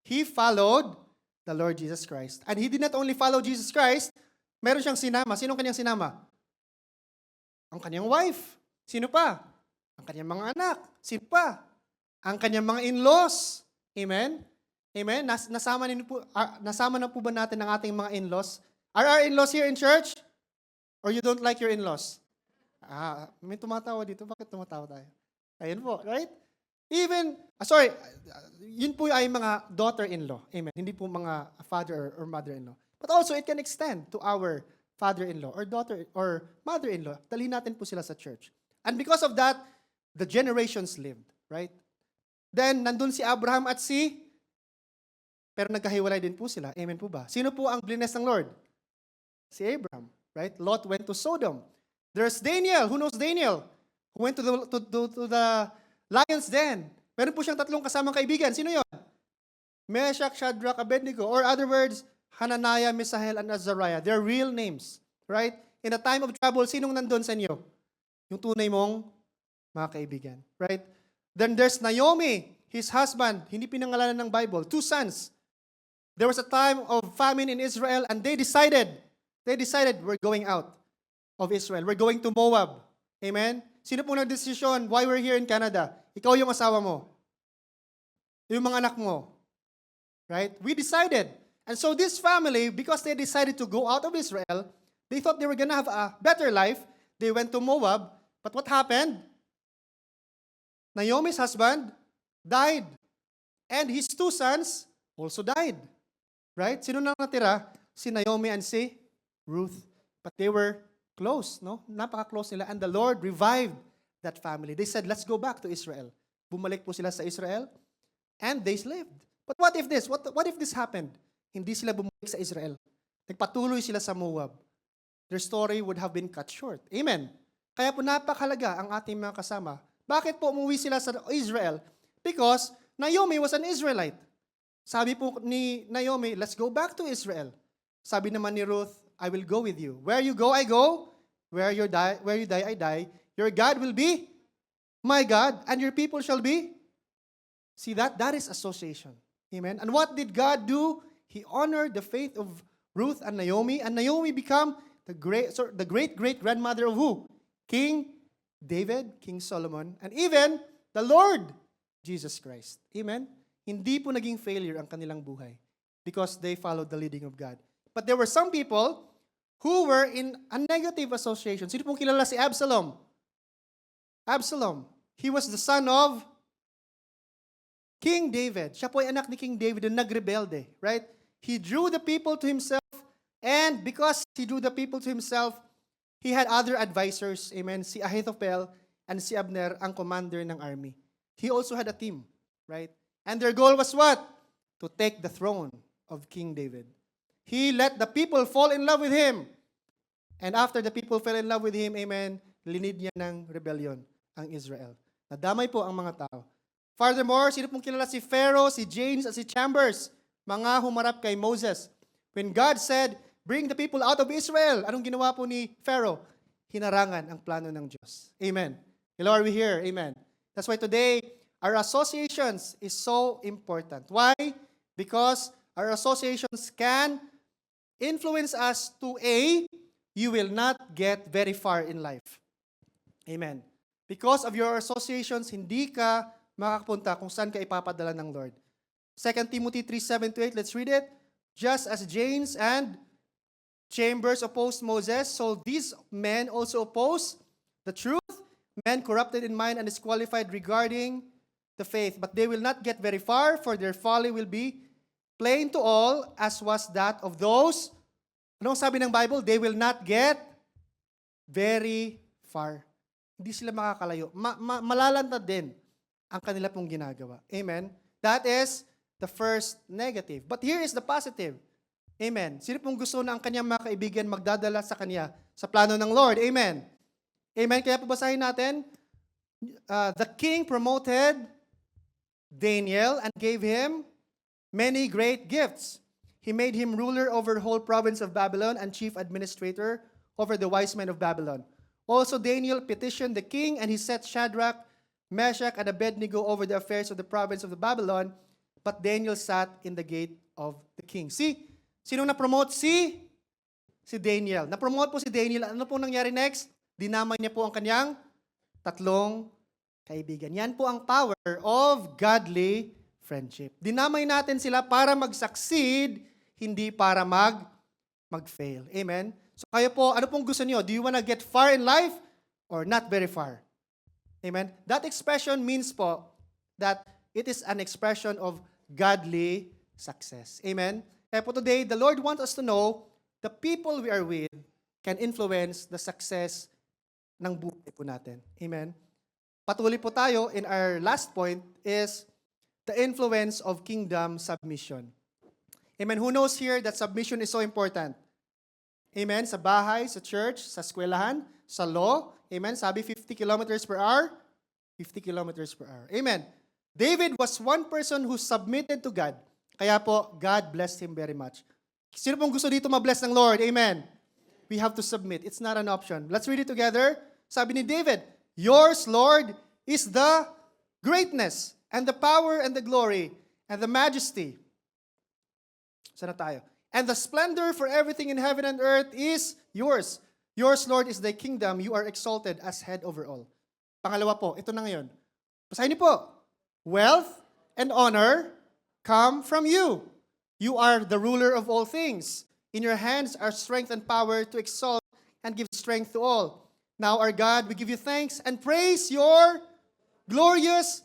A: He followed the Lord Jesus Christ. And he did not only follow Jesus Christ, meron siyang sinama. Sinong kanyang sinama? Ang kanyang wife. Sino pa? Ang kanyang mga anak. Sino pa? Ang kanyang mga in-laws. Amen? Amen? Nasama na po ba natin ang ating mga in-laws? Are our in-laws here in church? Or you don't like your in-laws? May tumatawa dito. Bakit tumatawa tayo? Ayun po, right? Even, yun po ay mga daughter-in-law. Amen. Hindi po mga father or mother-in-law. But also, it can extend to our father-in-law or daughter or mother-in-law. Dalhin natin po sila sa church. And because of that, the generations lived, right? Then, nandun si Abraham at pero nagkahiwalay din po sila. Amen po ba? Sino po ang blines ng Lord? Si Abraham, right? Lot went to Sodom. There's Daniel. Who knows Daniel? Who went to the lion's den. Meron po siyang tatlong kasamang kaibigan. Sino yon? Meshach, Shadrach, Abednego. Or other words, Hananiah, Mishael, and Azariah. They're real names. Right? In a time of trouble, sinong nandun sa inyo? Yung tunay mong mga kaibigan. Right? Then there's Naomi, his husband. Hindi pinangalanan ng Bible. 2 sons. There was a time of famine in Israel and they decided, we're going out of Israel. We're going to Moab. Amen? Sino po nag-desisyon why we're here in Canada? Ikaw yung asawa mo. Yung mga anak mo. Right? We decided. And so this family, because they decided to go out of Israel, they thought they were gonna have a better life. They went to Moab. But what happened? Naomi's husband died. And his 2 sons also died. Right? Sino na natira? Si Naomi and si Ruth. But they were close, no? Napaka-close nila. And the Lord revived that family. They said, let's go back to Israel. Bumalik po sila sa Israel. And they lived. But what if this? What if this happened? Hindi sila bumalik sa Israel. Nagpatuloy sila sa Moab. Their story would have been cut short. Amen. Kaya po napakahalaga ang ating mga kasama. Bakit po umuwi sila sa Israel? Because Naomi was an Israelite. Sabi po ni Naomi, let's go back to Israel. Sabi naman ni Ruth, I will go with you. Where you go, I go. Where you die, I die. Your God will be my God, and your people shall be. See that? That is association. Amen. And what did God do? He honored the faith of Ruth and Naomi become the great grandmother of who? King David, King Solomon, and even the Lord Jesus Christ. Amen. Hindi po naging failure ang kanilang buhay because they followed the leading of God. But there were some people who were in a negative association. Sino pong kilala si Absalom? Absalom. He was the son of King David. Siya po ay anak ni King David na nagrebelde, right? He drew the people to himself, and because he drew the people to himself, he had other advisors, amen, si Ahithophel and si Abner, ang commander ng army. He also had a team, right? And their goal was what? To take the throne of King David. He let the people fall in love with him. And after the people fell in love with him, amen, linid niya ng rebellion ang Israel. Nadamay po ang mga tao. Furthermore, sino pong kilala si Pharaoh, si James, at si Chambers, mga humarap kay Moses. When God said, bring the people out of Israel, anong ginawa po ni Pharaoh? Hinarangan ang plano ng Diyos. Amen. Hello, are we here? Amen. That's why today, our associations is so important. Why? Because our associations can influence us to you will not get very far in life. Amen. Because of your associations, hindi ka makakapunta kung saan ka ipapadala ng Lord. 2 Timothy 3:7-8, let's read it. Just as James and Chambers opposed Moses, so these men also oppose the truth. Men corrupted in mind and disqualified regarding the faith. But they will not get very far, for their folly will be plain to all, as was that of those. Anong sabi ng Bible? They will not get very far. Hindi sila makakalayo. Malalantad din ang kanila pong ginagawa. Amen? That is the first negative. But here is the positive. Amen. Sino pong gusto na ang kanyang mga kaibigan magdadala sa kanya sa plano ng Lord? Amen. Amen. Kaya babasahin natin, the king promoted Daniel and gave him many great gifts. He made him ruler over the whole province of Babylon and chief administrator over the wise men of Babylon. Also Daniel petitioned the king, and he set Shadrach, Meshach, and Abednego over the affairs of the province of the Babylon, but Daniel sat in the gate of the king. See, sino na-promote? Si Daniel. Na-promote po si Daniel. Ano po nangyari next? Dinamay niya po ang kanyang tatlong kaibigan. Yan po ang power of godly friendship. Dinamay natin sila para mag-succeed, hindi para mag-fail. Amen? So kayo po, ano pong gusto niyo? Do you wanna get far in life or not very far? Amen? That expression means po that it is an expression of godly success. Amen? Kaya po today, the Lord wants us to know the people we are with can influence the success ng buhay po natin. Amen? Patuloy po tayo in our last point is the influence of kingdom submission. Amen? Who knows here that submission is so important? Amen? Sa bahay, sa church, sa eskwelahan, sa law. Amen? Sabi 50 kilometers per hour. 50 kilometers per hour. Amen? David was one person who submitted to God. Kaya po, God blessed him very much. Sino pong gusto dito ma-bless ng Lord? Amen? We have to submit. It's not an option. Let's read it together. Sabi ni David, yours, Lord, is the greatness and the power and the glory and the majesty. Sana tayo. And the splendor for everything in heaven and earth is yours. Yours, Lord, is thy kingdom. You are exalted as head over all. Pangalawa po, ito na ngayon. Basahin niyo po. Wealth and honor come from you. You are the ruler of all things. In your hands are strength and power to exalt and give strength to all. Now, our God, we give you thanks and praise your glorious.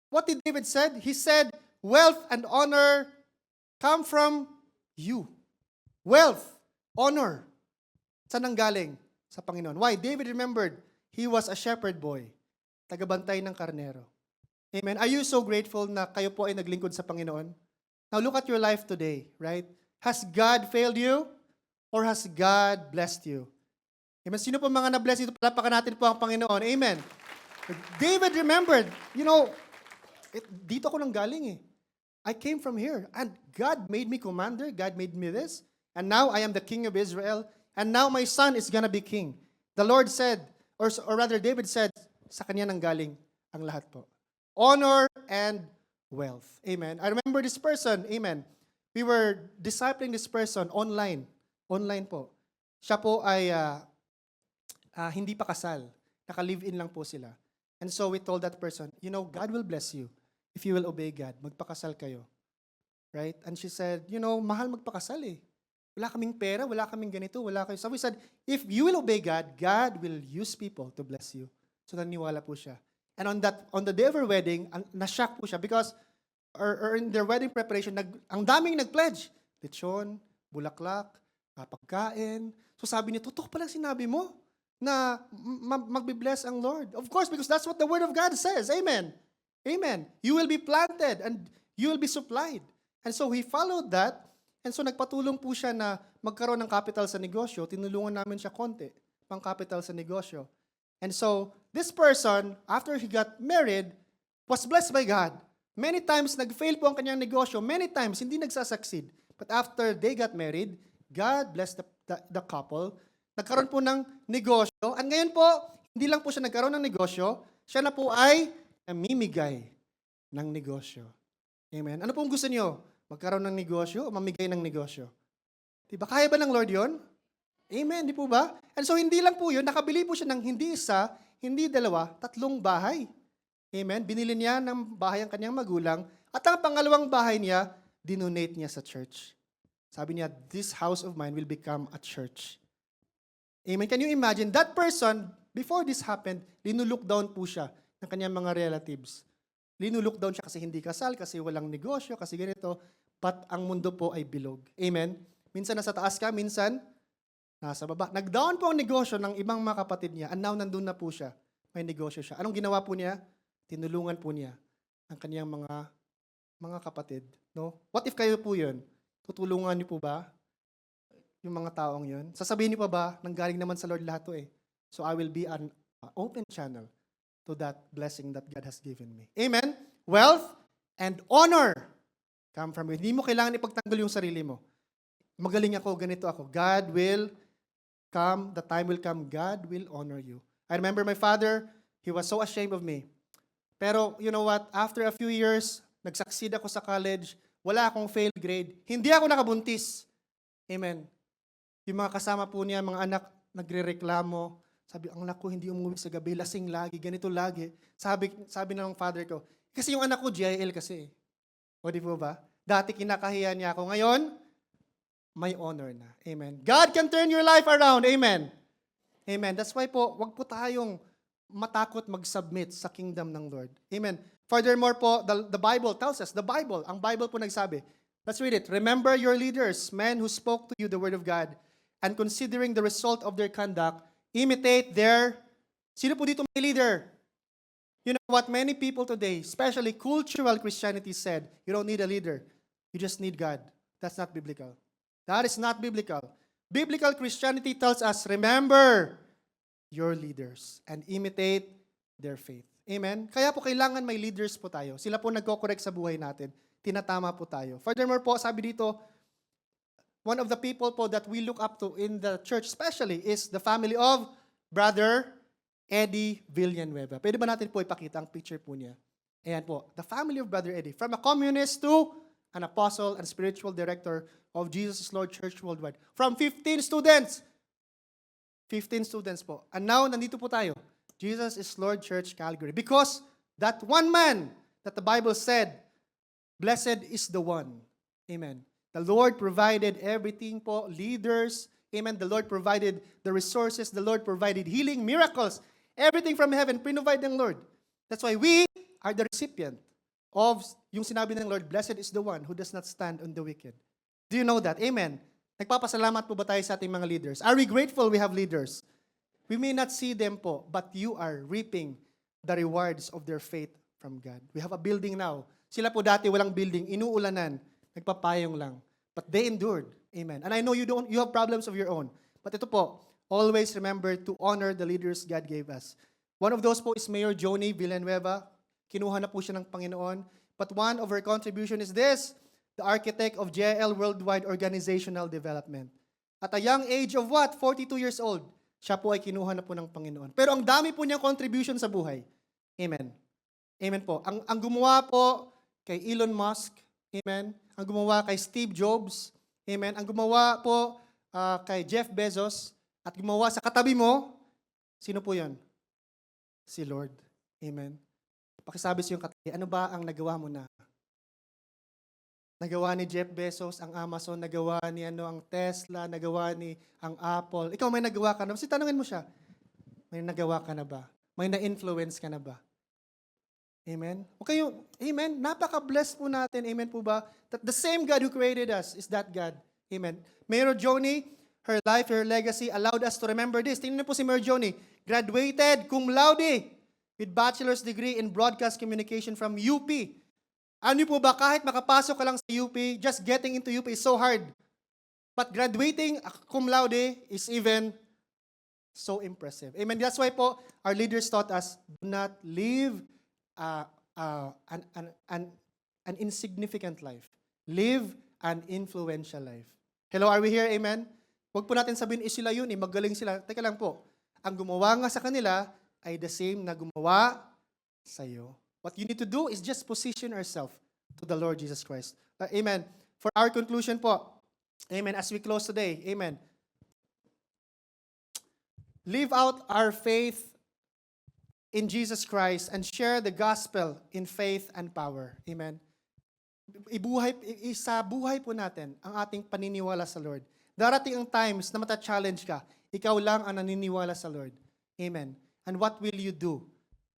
A: What did David said? He said, wealth and honor come from you. Wealth, honor. Saan ang galing? Sa Panginoon. Why? David remembered, he was a shepherd boy. Tagabantay ng karnero. Amen. Are you so grateful na kayo po ay naglingkod sa Panginoon? Now look at your life today, right? Has God failed you? Or has God blessed you? Amen. Sino po mga na-bless dito? Palapakan natin po ang Panginoon. Amen. David remembered, dito ako nang galing eh. I came from here. And God made me commander. God made me this. And now I am the king of Israel. And now my son is gonna be king. The Lord said, or rather David said, sa kanya nang galing ang lahat po. Honor and wealth. Amen. I remember this person. Amen. We were discipling this person online. Online po. Siya po ay hindi pa kasal. Naka-live-in lang po sila. And so we told that person, God will bless you if you will obey God. Magpakasal kayo. Right? And she said, mahal magpakasal eh. Wala kaming pera, wala kaming ganito, wala kayo. So we said, if you will obey God, God will use people to bless you. So naniwala po siya. And on the day of her wedding, na-shock po siya because or in their wedding preparation, ang daming nag-pledge. Lechon, bulaklak, pagkain. So sabi niya, totoo palang sinabi mo na magbe-bless ang Lord. Of course, because that's what the Word of God says. Amen. Amen. You will be planted and you will be supplied. And so he followed that. And so nagpatulong po siya na magkaroon ng capital sa negosyo. Tinulungan namin siya konti, pang capital sa negosyo. And so this person, after he got married, was blessed by God. Many times nag-fail po ang kanyang negosyo. Many times hindi nagsasucceed. But after they got married, God blessed the couple. Nagkaroon po ng negosyo. At ngayon po, hindi lang po siya nagkaroon ng negosyo, siya na po ay namimigay ng negosyo. Amen. Ano pong gusto niyo? Magkaroon ng negosyo o mamigay ng negosyo? Diba? Kaya ba ng Lord yon? Amen, di po ba? And so hindi lang po yun, nakabili po siya ng hindi isa, hindi dalawa, 3 bahay. Amen. Binili niya ng bahay ang kanyang magulang at ang pangalawang bahay niya, dinonate niya sa church. Sabi niya, this house of mine will become a church. Amen. Can you imagine? That person, before this happened, linulok down po siya ng kanyang mga relatives. Linulok down siya kasi hindi kasal, kasi walang negosyo, kasi ganito. But ang mundo po ay bilog. Amen. Minsan nasa taas ka, minsan nasa baba. Nag-down po ang negosyo ng ibang mga kapatid niya and now nandun na po siya. May negosyo siya. Anong ginawa po niya? Tinulungan po niya ang kanyang mga kapatid. No? What if kayo po yun? Tutulungan niyo po ba yung mga taong yun? Sasabihin niyo pa ba, nanggaling naman sa Lord lahat to eh. So I will be an open channel to that blessing that God has given me. Amen? Wealth and honor come from you. Hindi mo kailangan ipagtanggol yung sarili mo. Magaling ako, ganito ako. God will come, the time will come, God will honor you. I remember my father, he was so ashamed of me. Pero you know what? After a few years, nag-succeed ako sa college, wala akong failed grade, hindi ako nakabuntis. Amen. Yung mga kasama po niya, mga anak, nagre-reklamo. Sabi, ang anak ko hindi umuwi sa gabi, lasing lagi, ganito lagi. Sabi ng father ko, kasi yung anak ko, GIL kasi. O di po ba? Dati kinakahiya niya ako. Ngayon, may honor na. Amen. God can turn your life around. Amen. Amen. That's why po, wag po tayong matakot mag-submit sa kingdom ng Lord. Amen. Furthermore po, the Bible tells us, ang Bible po nagsabi, let's read it. Remember your leaders, men who spoke to you the word of God, and considering the result of their conduct, imitate their, sino po dito may leader? You know what many people today, especially cultural Christianity said, you don't need a leader. You just need God. That's not biblical. That is not biblical. Biblical Christianity tells us, remember your leaders and imitate their faith. Amen? Kaya po kailangan may leaders po tayo. Sila po nagko-correct sa buhay natin. Tinatama po tayo. Furthermore po, sabi dito, one of the people po that we look up to in the church especially is the family of Brother Eddie Villanueva. Pwede ba natin po ipakita ang picture po niya? Ayan po, the family of Brother Eddie. From a communist to an apostle and spiritual director of Jesus Lord Church Worldwide. From 15 students. 15 students po. And now, nandito po tayo. Jesus is Lord Church Calgary. Because that one man that the Bible said, blessed is the one. Amen. The Lord provided everything po, leaders. Amen. The Lord provided the resources. The Lord provided healing, miracles. Everything from heaven, provide ng Lord. That's why we are the recipient of yung sinabi ng Lord, blessed is the one who does not stand on the wicked. Do you know that? Amen. Nagpapasalamat po ba tayo sa ating mga leaders? Are we grateful we have leaders? We may not see them po, but you are reaping the rewards of their faith from God. We have a building now. Sila po dati walang building, inuulanan, nagpapayong lang. But they endured. Amen. And I know you have problems of your own. But ito po, always remember to honor the leaders God gave us. One of those po is Mayor Joni Villanueva. Kinuha na po siya ng Panginoon. but one of her contribution is this, the architect of JL Worldwide Organizational Development. At a young age of what? 42 years old. Siya po ay kinuha na po ng Panginoon. Pero ang dami po niyang contribution sa buhay. Amen. Amen po. Ang gumawa po kay Elon Musk. Amen. Ang gumawa kay Steve Jobs. Amen. Ang gumawa po kay Jeff Bezos. At gumawa sa katabi mo, sino po yan? Si Lord. Amen. Pakisabi sa iyong katabi, ano ba ang nagawa mo na? Nagawa ni Jeff Bezos, ang Amazon, nagawa ni ang Tesla, nagawa ni ang Apple. Ikaw may nagawa ka na ba? Tanungin mo siya, may nagawa ka na ba? May na-influence ka na ba? Amen? Okay, amen? Napaka-blessed po natin. Amen po ba? That the same God who created us is that God. Amen. Mayor Joni, her life, her legacy allowed us to remember this. Tingnan niyo po si Mayor Joni. Graduated cum laude with bachelor's degree in broadcast communication from UP. Ano po ba, kahit makapasok ka lang sa UP, just getting into UP is so hard. But graduating cum laude is even so impressive. Amen. That's why po, our leaders taught us, do not live an insignificant life. Live an influential life. Hello, are we here? Amen? Huwag po natin sabihin, sila yun, magaling sila. Teka lang po, ang gumawa nga sa kanila ay the same na gumawa sa iyo. What you need to do is just position ourselves to the Lord Jesus Christ. Amen. For our conclusion po, amen, as we close today, amen. Live out our faith in Jesus Christ and share the gospel in faith and power. Amen. Sa buhay po natin ang ating paniniwala sa Lord. Darating ang times na mata-challenge ka, ikaw lang ang naniniwala sa Lord. Amen. And what will you do?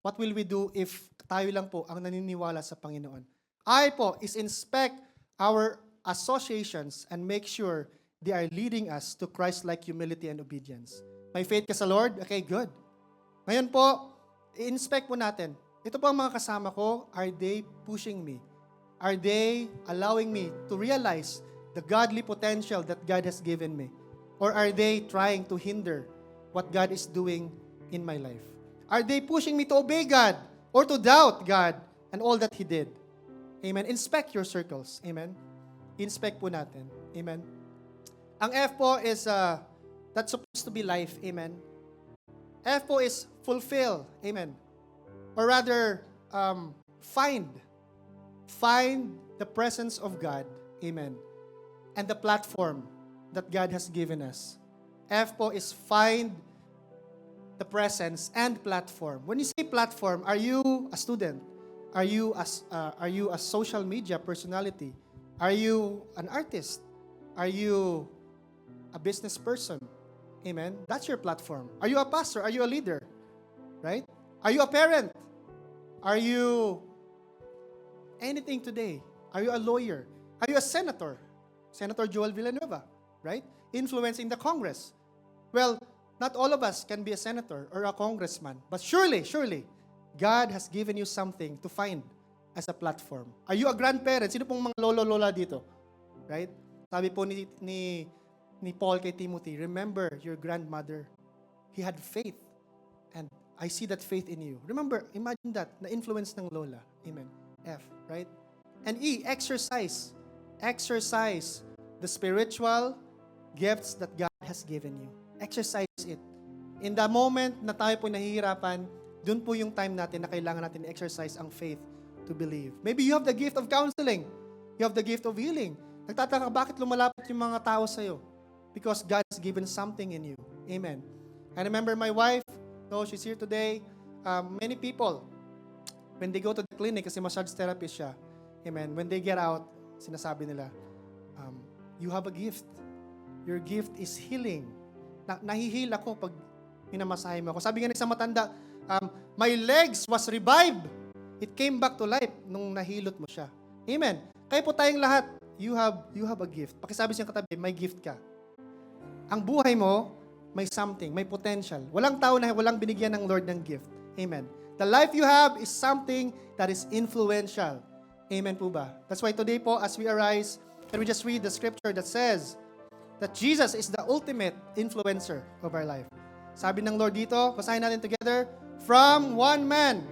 A: What will we do if tayo lang po ang naniniwala sa Panginoon? I po is inspect our associations and make sure they are leading us to Christ-like humility and obedience. May faith ka sa Lord? Okay, good. Ngayon po, i-inspect po natin. Ito po ang mga kasama ko, are they pushing me? Are they allowing me to realize the godly potential that God has given me? Or are they trying to hinder what God is doing in my life? Are they pushing me to obey God or to doubt God and all that He did? Amen. Inspect your circles. Amen. Inspect po natin. Amen. Ang F po is, that's supposed to be life. Amen. F po is fulfill. Amen. Or rather, find. Find the presence of God. Amen. And the platform that God has given us. F po is find the presence and platform. When you say platform, are you a student? Are you a social media personality? Are you an artist? Are you a business person? Amen. That's your platform. Are you a pastor? Are you a leader? Right? Are you a parent? Are you anything today? Are you a lawyer? Are you a senator? Senator Joel Villanueva, right? Influencing the Congress. Well, not all of us can be a senator or a congressman, but surely, God has given you something to find as a platform. Are you a grandparent? Sino pong mga lolo-lola dito? Right? Sabi po ni Paul kay Timothy, remember your grandmother. He had faith. And I see that faith in you. Remember, imagine that, na-influence ng lola. Amen. F, right? And E, exercise. Exercise the spiritual gifts that God has given you. Exercise it. In the moment na tayo po nahihirapan, dun po yung time natin na kailangan natin i-exercise ang faith to believe. Maybe you have the gift of counseling. You have the gift of healing. Nagtataka, bakit lumalapit yung mga tao sa'yo? Because God has given something in you. Amen. I remember my wife, she's here today. Many people, when they go to the clinic, kasi massage therapist siya, amen, when they get out, sinasabi nila, you have a gift. Your gift is healing. Nahihil ako pag minamasahe mo ako. Sabi nga ng isang matanda, my legs was revived. It came back to life nung nahilot mo siya. Amen. Kaya po tayong lahat, you have a gift. Pakisabi siyang katabi, may gift ka. Ang buhay mo, may something, may potential. Walang tao na walang binigyan ng Lord ng gift. Amen. The life you have is something that is influential. Amen po ba? That's why today po, as we arise, can we just read the scripture that says that Jesus is the ultimate influencer of our life. Sabi ng Lord dito, basahin natin together, from one man,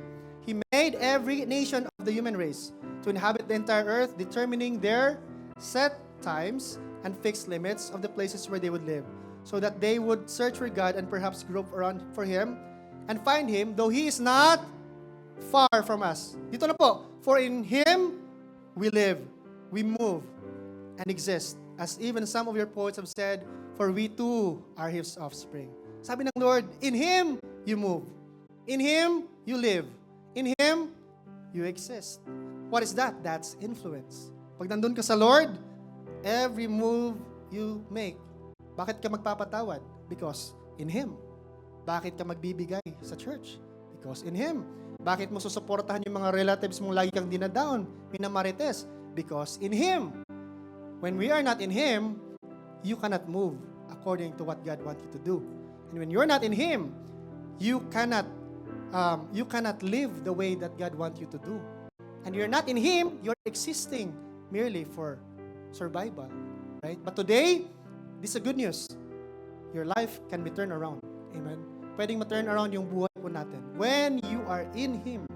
A: He made every nation of the human race to inhabit the entire earth, determining their set times and fixed limits of the places where they would live, so that they would search for God and perhaps grope around for Him and find Him, though He is not far from us. Dito na po, for in Him we live, we move, and exist. As even some of your poets have said, for we too are His offspring. Sabi ng Lord, in Him you move. In Him you live. In Him you exist. What is that? That's influence. Pag nandun ka sa Lord, every move you make. Bakit ka magpapatawad? Because in Him. Bakit ka magbibigay sa church? Because in Him. Bakit mo susuportahan yung mga relatives mong lagi kang dinadown, minamarites? Because in Him. When we are not in Him, you cannot move according to what God wants you to do. And when you're not in Him, you cannot live the way that God wants you to do. And you're not in Him, you're existing merely for survival. Right? But today, this is a good news. Your life can be turned around. Amen? Pwedeng ma-turn around yung buhay po natin. When you are in Him.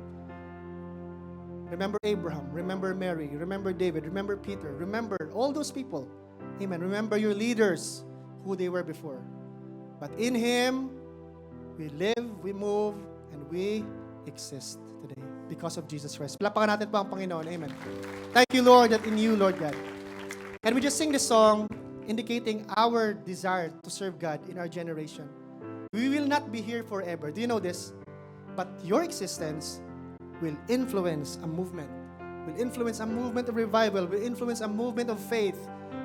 A: Remember Abraham, remember Mary, remember David, remember Peter, remember all those people. Amen. Remember your leaders, who they were before. But in Him, we live, we move, and we exist today because of Jesus Christ. Palapakan natin po ang Panginoon. Amen. Thank you, Lord, that in you, Lord God. Can we just sing this song indicating our desire to serve God in our generation? We will not be here forever. Do you know this? But your existence will influence a movement. Will influence a movement of revival. Will influence a movement of faith.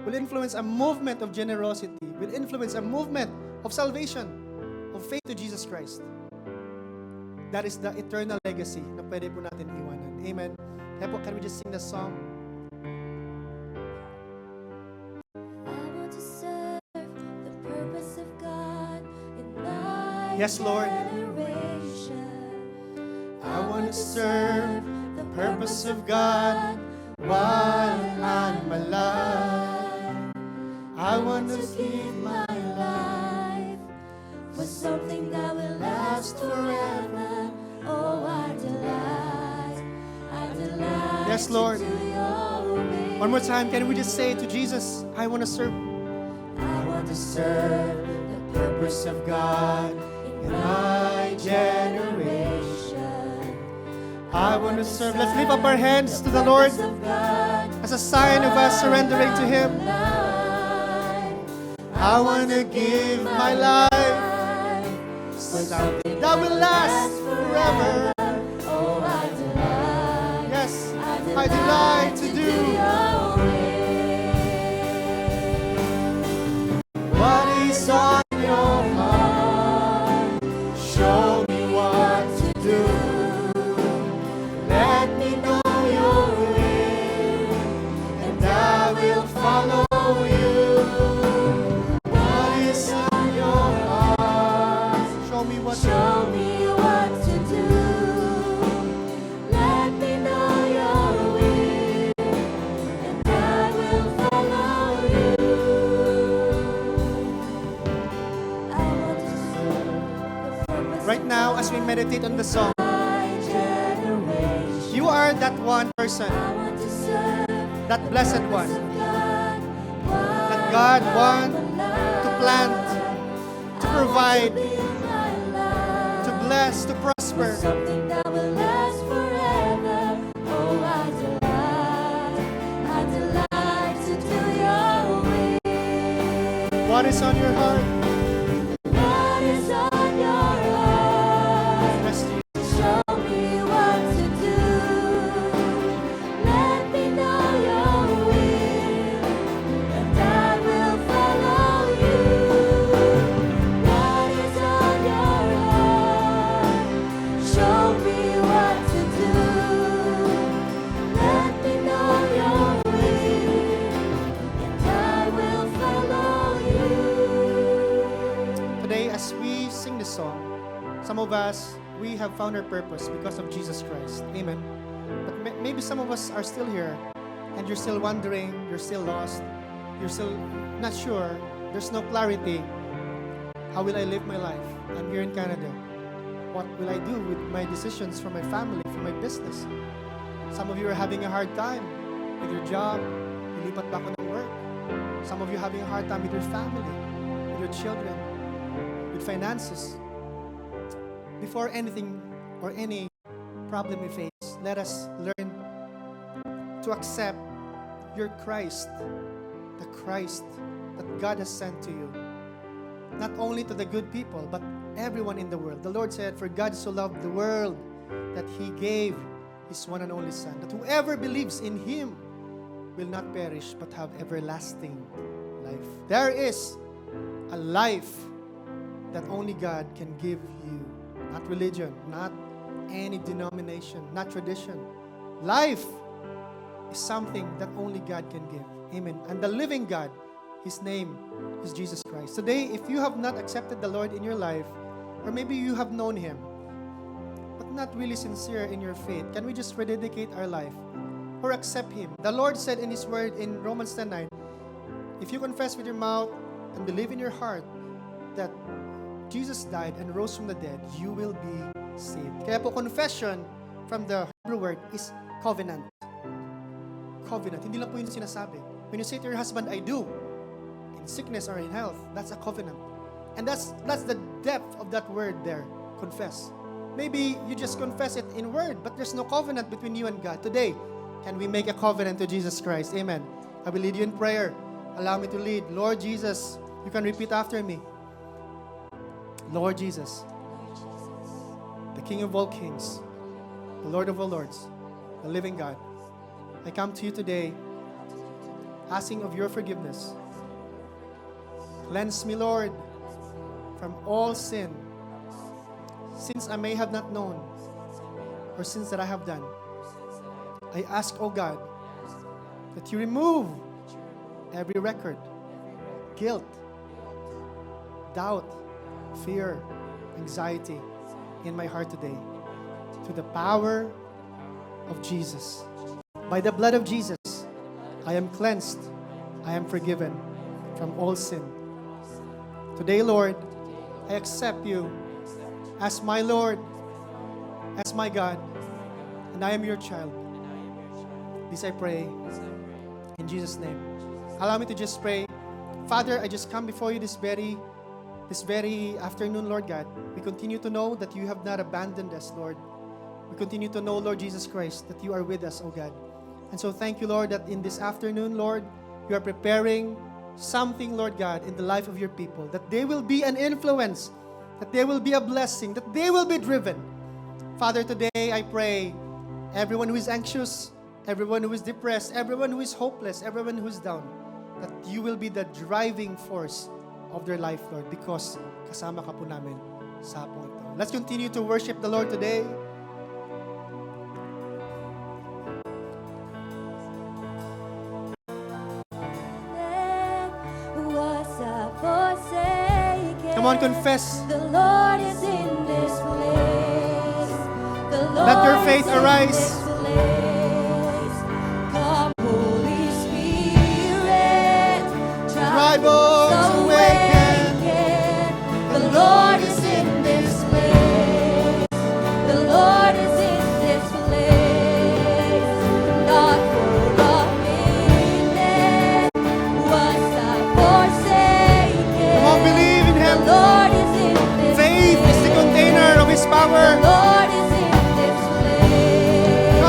A: Will influence a movement of generosity. Will influence a movement of salvation, of faith to Jesus Christ. That is the eternal legacy na pwede po natin iwanan. Amen. Kaya po, can we just sing the song? Yes, Lord. I want to serve the purpose of God while I'm alive. I want to give my life for something that will last forever. Oh, I delight yes, Lord. To your will. One more time, can we just say to Jesus, I want to serve. I want to serve the purpose of God in my generation. I want to serve. Let's lift up our hands to the Lord as a sign of us surrendering to Him. I want to give my life for something that will last forever. Oh, I delight. Yes, I delight to do what is on your heart. Show me what to do. Let me know your will, and I will follow you. What is on your heart? Show me what to do. Let me know your will, and I will follow you. I want to serve the purpose. Right now, as we meditate on the song, you are that one person, that blessed one, that God wants to plant, to provide, to bless, to prosper. Something that will last forever. Oh, I delight to do your will. What is on your heart? What is on your heart? Bless you. Show me what to do. Let me know your will, and I will follow you. What is on your heart? Show me what to do. Let me know your will, and I will follow you. Today, as we sing this song, some of us, we have found our purpose because of Jesus Christ. Amen. But maybe some of us are still here and you're still wondering, you're still lost, you're still not sure, there's no clarity. How will I live my life? I'm here in Canada. What will I do with my decisions for my family, for my business? Some of you are having a hard time with your job. Ilipat ba ako ng work? Some of you are having a hard time with your family, with your children, with finances. Before anything or any problem we face, let us learn to accept your Christ, the Christ that God has sent to you. Not only to the good people, but everyone in the world. The Lord said, "For God so loved the world that He gave His one and only Son, that whoever believes in Him will not perish, but have everlasting life." There is a life that only God can give you. Not religion, not any denomination, not tradition. Life is something that only God can give. Amen. And the living God, His name is Jesus Christ. Today, if you have not accepted the Lord in your life, or maybe you have known Him, but not really sincere in your faith, can we just rededicate our life or accept Him? The Lord said in His word in Romans 10:9, if you confess with your mouth and believe in your heart that Jesus died and rose from the dead, you will be saved. Kaya po, confession from the Hebrew word is covenant. Covenant. Hindi lang po yun sinasabi. When you say to your husband, "I do," in sickness or in health, that's a covenant. And that's the depth of that word there, confess. Maybe you just confess it in word, but there's no covenant between you and God. Today, can we make a covenant to Jesus Christ? Amen. I will lead you in prayer. Allow me to lead. Lord Jesus, you can repeat after me. Lord Jesus, the King of all kings, the Lord of all lords, the living God, I come to you today asking of your forgiveness. Cleanse me, Lord, from all sin, sins I may have not known, or sins that I have done. I ask, O God, that you remove every record, guilt, doubt, fear, anxiety in my heart today, to the power of Jesus. By the blood of Jesus, I am cleansed, I am forgiven from all sin. Today, Lord, I accept you as my Lord, as my God, and I am your child. This I pray in Jesus' name. Allow me to just pray. Father, I just come before you this very afternoon, Lord God. We continue to know that you have not abandoned us, Lord. We continue to know, Lord Jesus Christ, that you are with us, O God. And so thank you, Lord, that in this afternoon, Lord, you are preparing something, Lord God, in the life of your people, that they will be an influence, that they will be a blessing, that they will be driven. Father, today I pray, everyone who is anxious, everyone who is depressed, everyone who is hopeless, everyone who is down, that you will be the driving force of their life, Lord, because kasama ka po namin sa hapong ito. Let's continue to worship the Lord today. Come on, confess.
B: The Lord is in this place. The Lord
A: Let your faith
B: is in
A: arise.
B: this place. Come, Holy Spirit,
A: Tribals awaken.
B: The Lord is in this place. The Lord is in this place. Not for a minute was I forsaken.
A: Come on, believe in Him.
B: The Lord is in this
A: Faith is the
B: place.
A: container of His power.
B: The Lord is in this place.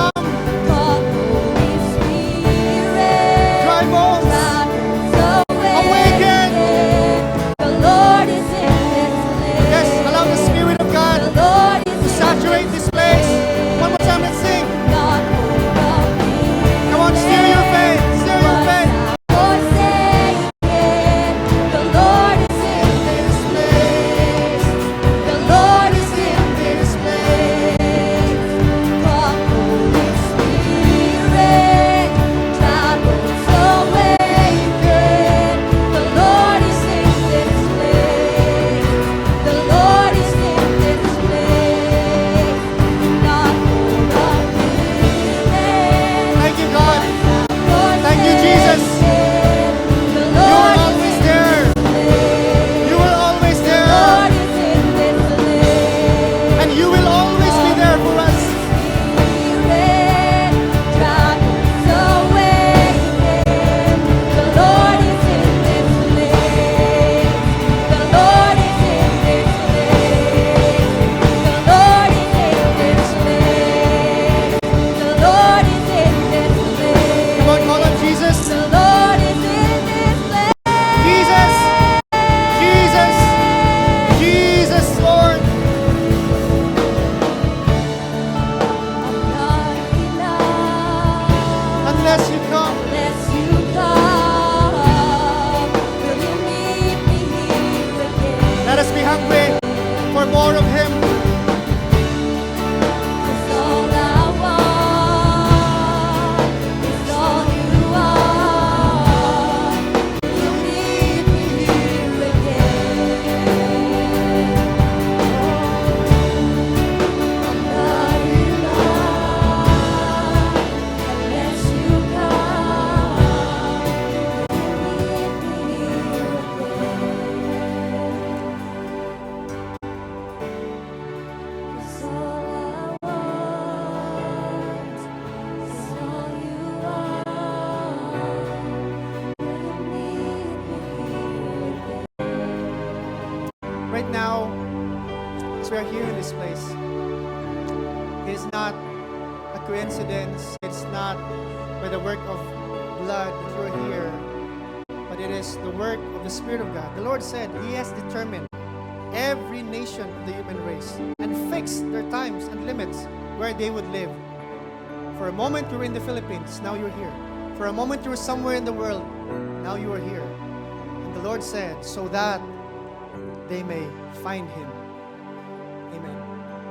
A: we are here in this place, it is not a coincidence. It's not by the work of blood that you are here, but it is the work of the Spirit of God. The Lord said He has determined every nation of the human race and fixed their times and limits where they would live. For a moment you were in the Philippines, now you're here. For a moment you were somewhere in the world, now you are here. And the Lord said, so that they may find Him. Amen.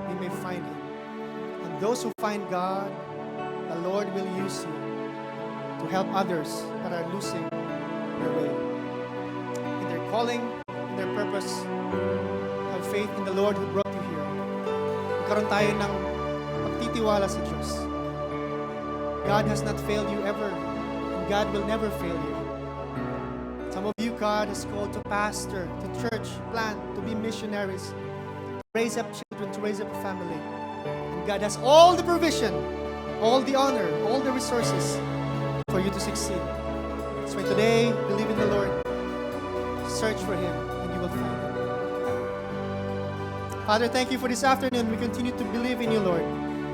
A: They may find Him. And those who find God, the Lord will use you to help others that are losing their way. In their calling, in their purpose, have faith in the Lord who brought you here. Magkaroon tayo ng pagtitiwala sa Diyos. God has not failed you ever, and God will never fail you. Some of you, God has called to pastor, to church, plant, to be missionaries, to raise up children, to raise up a family. And God has all the provision, all the honor, all the resources for you to succeed. So today, believe in the Lord, search for Him, and you will find Him. Father, thank you for this afternoon. We continue to believe in you, Lord,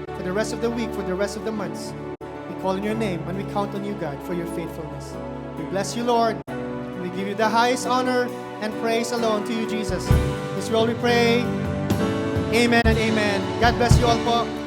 A: for the rest of the week, for the rest of the months. We call on your name and we count on you, God, for your faithfulness. We bless you, Lord. And we give you the highest honor and praise alone to you, Jesus. This is all we pray. Amen and amen. God bless you all po.